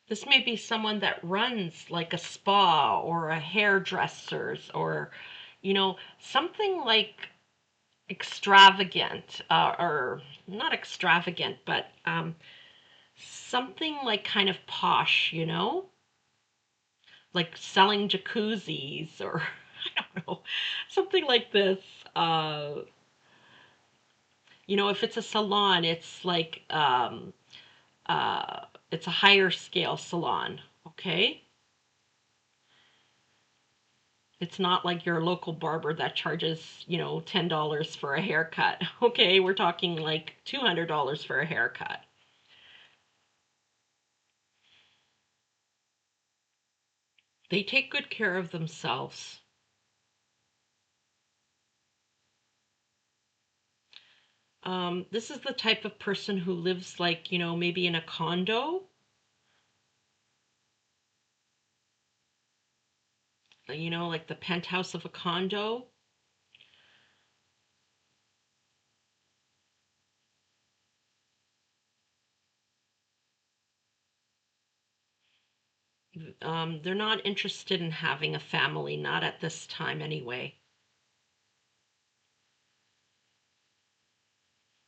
This may be someone that runs like a spa or a hairdresser's or, something like extravagant, or not extravagant, but something like kind of posh, like selling jacuzzis or I don't know, something like this. Uh, if it's a salon, it's like it's a higher scale salon, okay? It's not like your local barber that charges, $10 for a haircut. Okay, we're talking like $200 for a haircut. They take good care of themselves. This is the type of person who lives like, maybe in a condo, like the penthouse of a condo. They're not interested in having a family, not at this time anyway.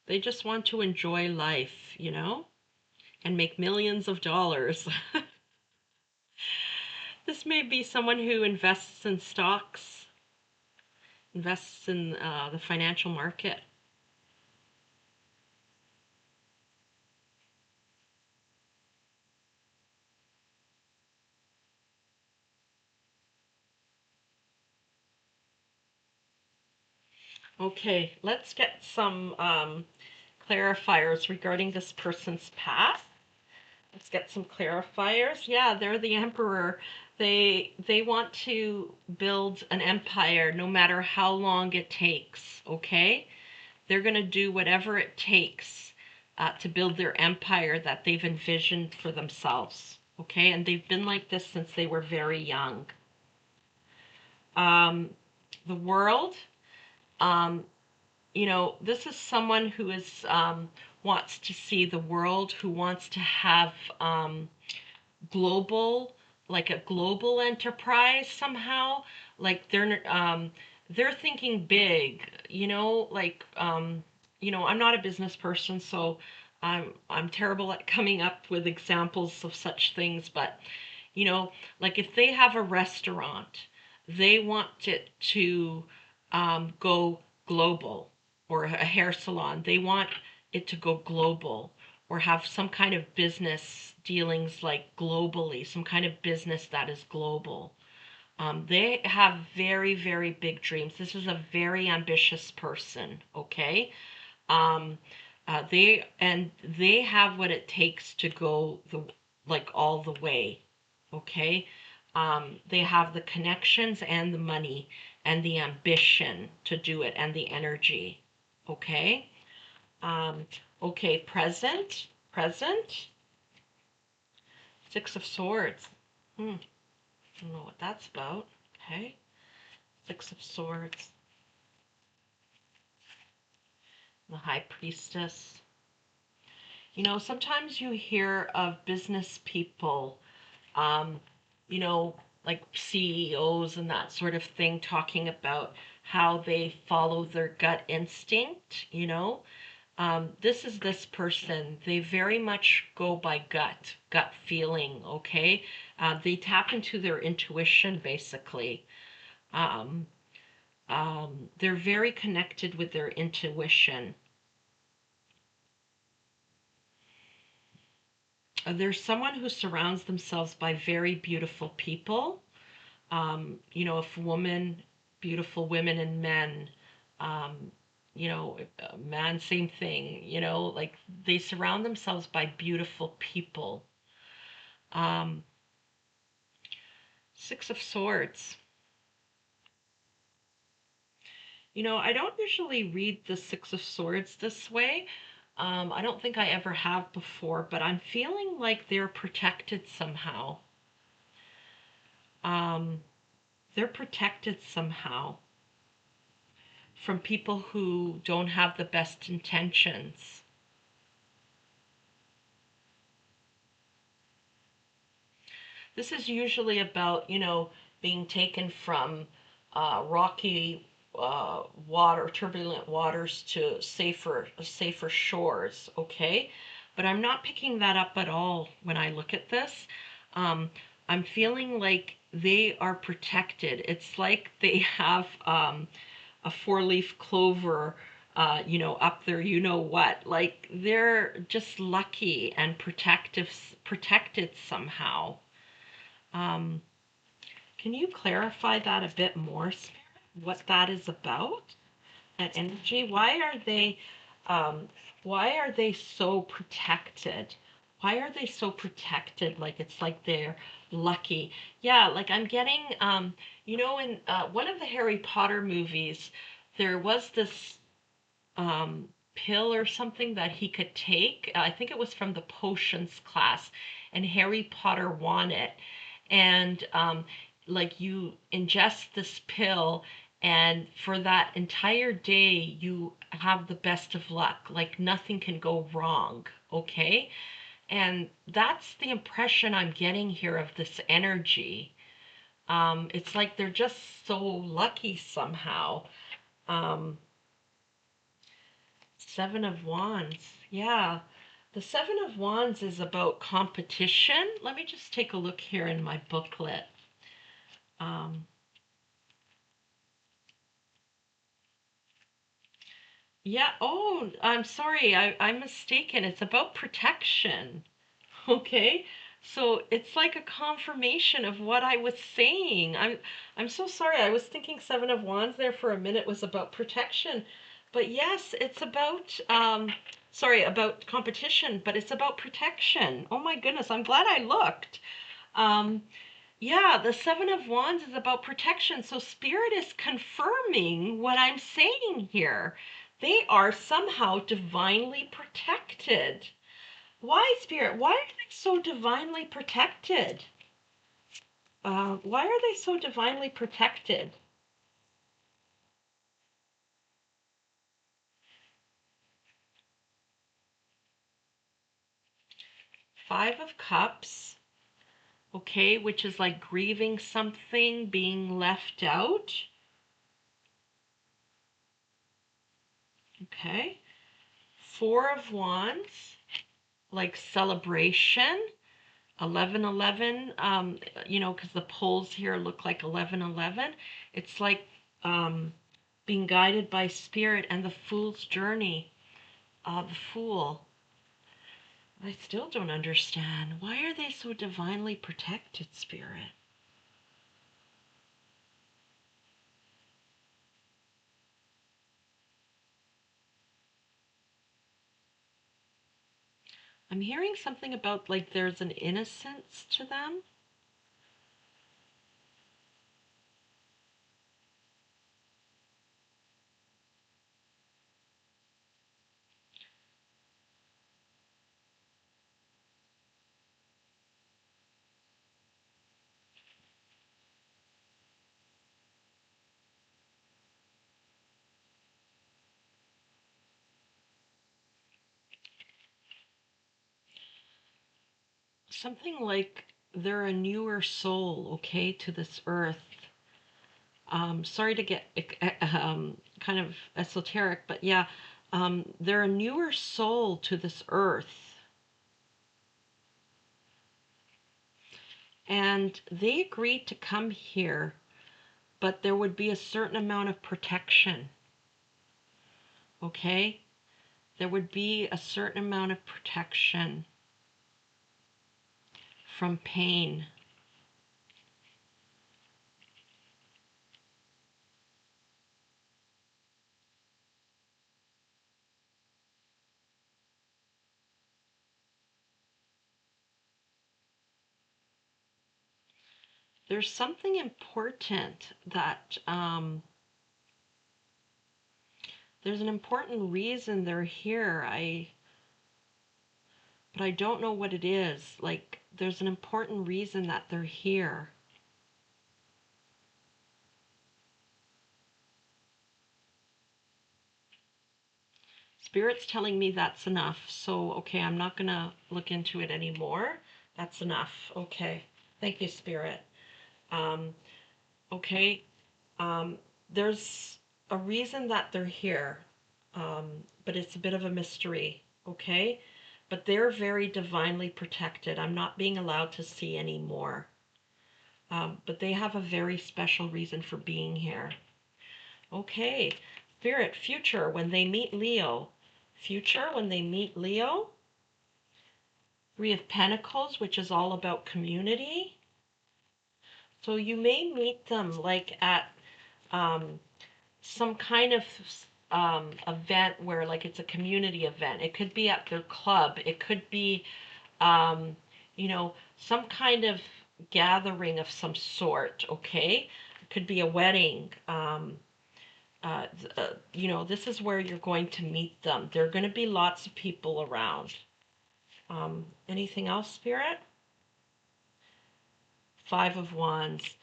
They just want to enjoy life, and make millions of dollars. This may be someone who invests in stocks, invests in the financial market. Okay, let's get some clarifiers regarding this person's past. Let's get some clarifiers. Yeah, they're the emperor. They want to build an empire no matter how long it takes, okay? They're going to do whatever it takes to build their empire that they've envisioned for themselves. Okay, and they've been like this since they were very young. Um, the world, um, this is someone who is wants to see the world, who wants to have global, like a global enterprise somehow. Like they're thinking big, I'm not a business person, so I'm terrible at coming up with examples of such things, but you know, like if they have a restaurant, they want it to go global, or a hair salon, they want it to go global, or have some kind of business dealings like globally, some kind of business that is global. They have very, very big dreams. This is a very ambitious person, okay? Um, they have what it takes to go all the way, okay? They have the connections and the money and the ambition to do it and the energy, okay? Um, okay, present, Six of Swords. I don't know what that's about. Okay, Six of Swords, the High Priestess. Sometimes you hear of business people, um, you know, like CEOs and that sort of thing, talking about how they follow their gut instinct. This is this person. They very much go by gut feeling, okay? They tap into their intuition, basically. Um, they're very connected with their intuition. There's someone who surrounds themselves by very beautiful people. If women, beautiful women and men, um, man, same thing, like they surround themselves by beautiful people. Um, Six of Swords. I don't usually read the Six of Swords this way. I don't think I ever have before, but I'm feeling like they're protected somehow. Um, they're protected somehow from people who don't have the best intentions. This is usually about, being taken from rocky turbulent waters to safer shores, okay? But I'm not picking that up at all when I look at this. Um, I'm feeling like they are protected. It's like they have a four-leaf clover, up there, what. Like they're just lucky and protected somehow. Um, can you clarify that a bit more, Spirit? What that is about? That energy? Um, why are they so protected? Why are they so protected? Like it's like they're lucky. Yeah, like I'm getting, in one of the Harry Potter movies, there was this pill or something that he could take. I think it was from the potions class, and Harry Potter won it. And like you ingest this pill, and for that entire day, you have the best of luck. Like nothing can go wrong. Okay. And that's the impression I'm getting here of this energy. It's like they're just so lucky somehow. Um, Seven of Wands. Yeah. The Seven of Wands is about competition. Let me just take a look here in my booklet. Um, yeah. Oh, I'm sorry. I'm mistaken. It's about protection. Okay. So it's like a confirmation of what I was saying. I'm so sorry. I was thinking Seven of Wands there for a minute was about protection. But yes, it's about about competition, but it's about protection. Oh my goodness, I'm glad I looked. Um, yeah, the Seven of Wands is about protection. So Spirit is confirming what I'm saying here, They are somehow divinely protected. Why, Spirit? Why are they so divinely protected? Why are they so divinely protected? Five of Cups, okay, which is like grieving something, being left out. Okay. Four of Wands, like celebration. 1111, because the poles here look like 1111. It's like being guided by spirit, and the Fool's journey. The Fool. I still don't understand. Why are they so divinely protected, Spirit? I'm hearing something about like there's an innocence to them. Something like they're a newer soul, okay, to this earth. Sorry to get kind of esoteric, but yeah, they're a newer soul to this earth. And they agreed to come here, but there would be a certain amount of protection, okay? There would be a certain amount of protection from pain. There's something important that there's an important reason they're here. But I don't know what it is. Like, there's an important reason that they're here. Spirit's telling me that's enough. So, okay, I'm not going to look into it anymore. That's enough. Okay. Thank you, Spirit. Um, okay. Um, there's a reason that they're here, but it's a bit of a mystery. Okay. But they're very divinely protected. I'm not being allowed to see any more. But they have a very special reason for being here. Okay. Spirit, future, when they meet Leo. Future, when they meet Leo. Three of Pentacles, which is all about community. So you may meet them like at um, some kind of event where like it's a community event. It could be at their club. It could be, um, some kind of gathering of some sort, okay? It could be a wedding. This is where you're going to meet them. There are going to be lots of people around. Anything else, Spirit? Five of Wands.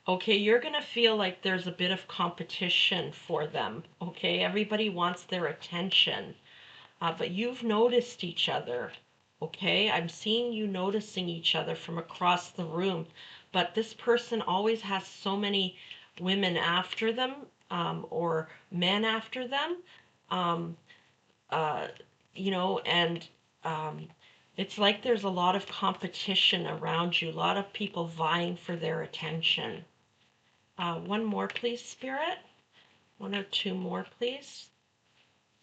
Okay, you're going to feel like there's a bit of competition for them. Okay, everybody wants their attention. But you've noticed each other. Okay, I'm seeing you noticing each other from across the room. But this person always has so many women after them, or men after them. Um, uh, and it's like there's a lot of competition around you, a lot of people vying for their attention. One more, please, Spirit. One or two more, please.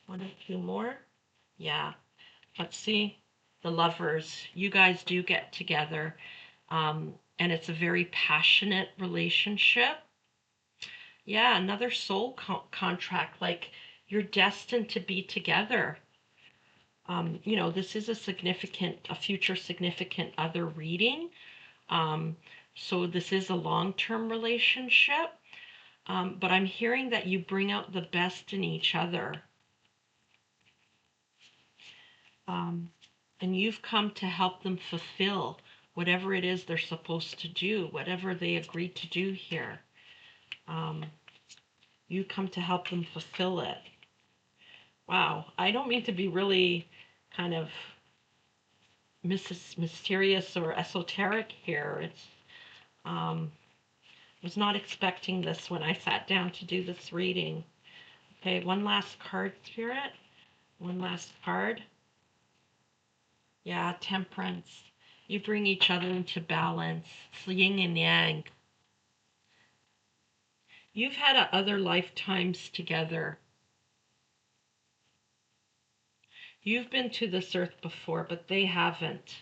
One or two more. Yeah. Let's see. The Lovers. You guys do get together. And it's a very passionate relationship. Yeah, another soul contract. Like you're destined to be together. This is a future significant other reading. Um, so this is a long-term relationship. But I'm hearing that you bring out the best in each other. Um, and you've come to help them fulfill whatever it is they're supposed to do, whatever they agreed to do here. You come to help them fulfill it. Wow, I don't mean to be really kind of mysterious or esoteric here. It's was not expecting this when I sat down to do this reading. Okay, one last card, Spirit. One last card. Yeah, Temperance. You bring each other into balance. It's yin and yang. You've had other lifetimes together. You've been to this earth before, but they haven't.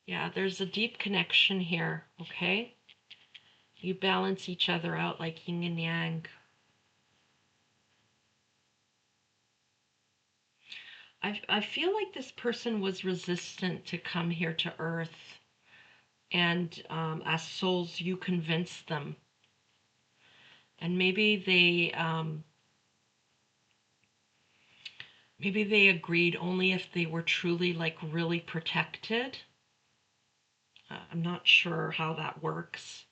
Yeah, there's a deep connection here, okay? You balance each other out like yin and yang. I feel like this person was resistant to come here to earth, and as souls, you convinced them. And maybe they agreed only if they were truly like really protected. I'm not sure how that works.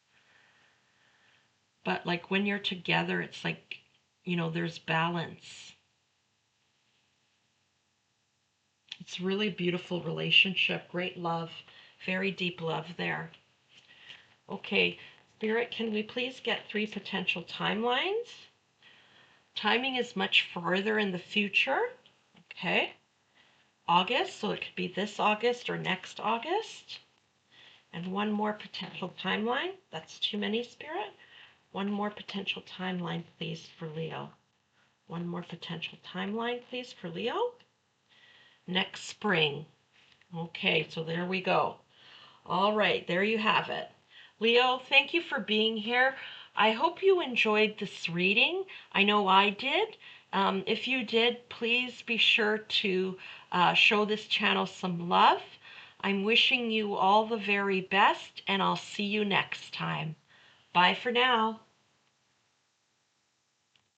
But like when you're together, it's like, there's balance. It's really beautiful relationship, great love, very deep love there. Okay, Spirit, can we please get 3 potential timelines? Timing is much farther in the future. Okay. August, so it could be this August or next August. And one more potential timeline. That's too many, Spirit. One more potential timeline, please, for Leo. One more potential timeline, please, for Leo. Next spring. Okay, so there we go. All right, there you have it. Leo, thank you for being here. I hope you enjoyed this reading. I know I did. If you did, please be sure to show this channel some love. I'm wishing you all the very best, and I'll see you next time. Bye for now.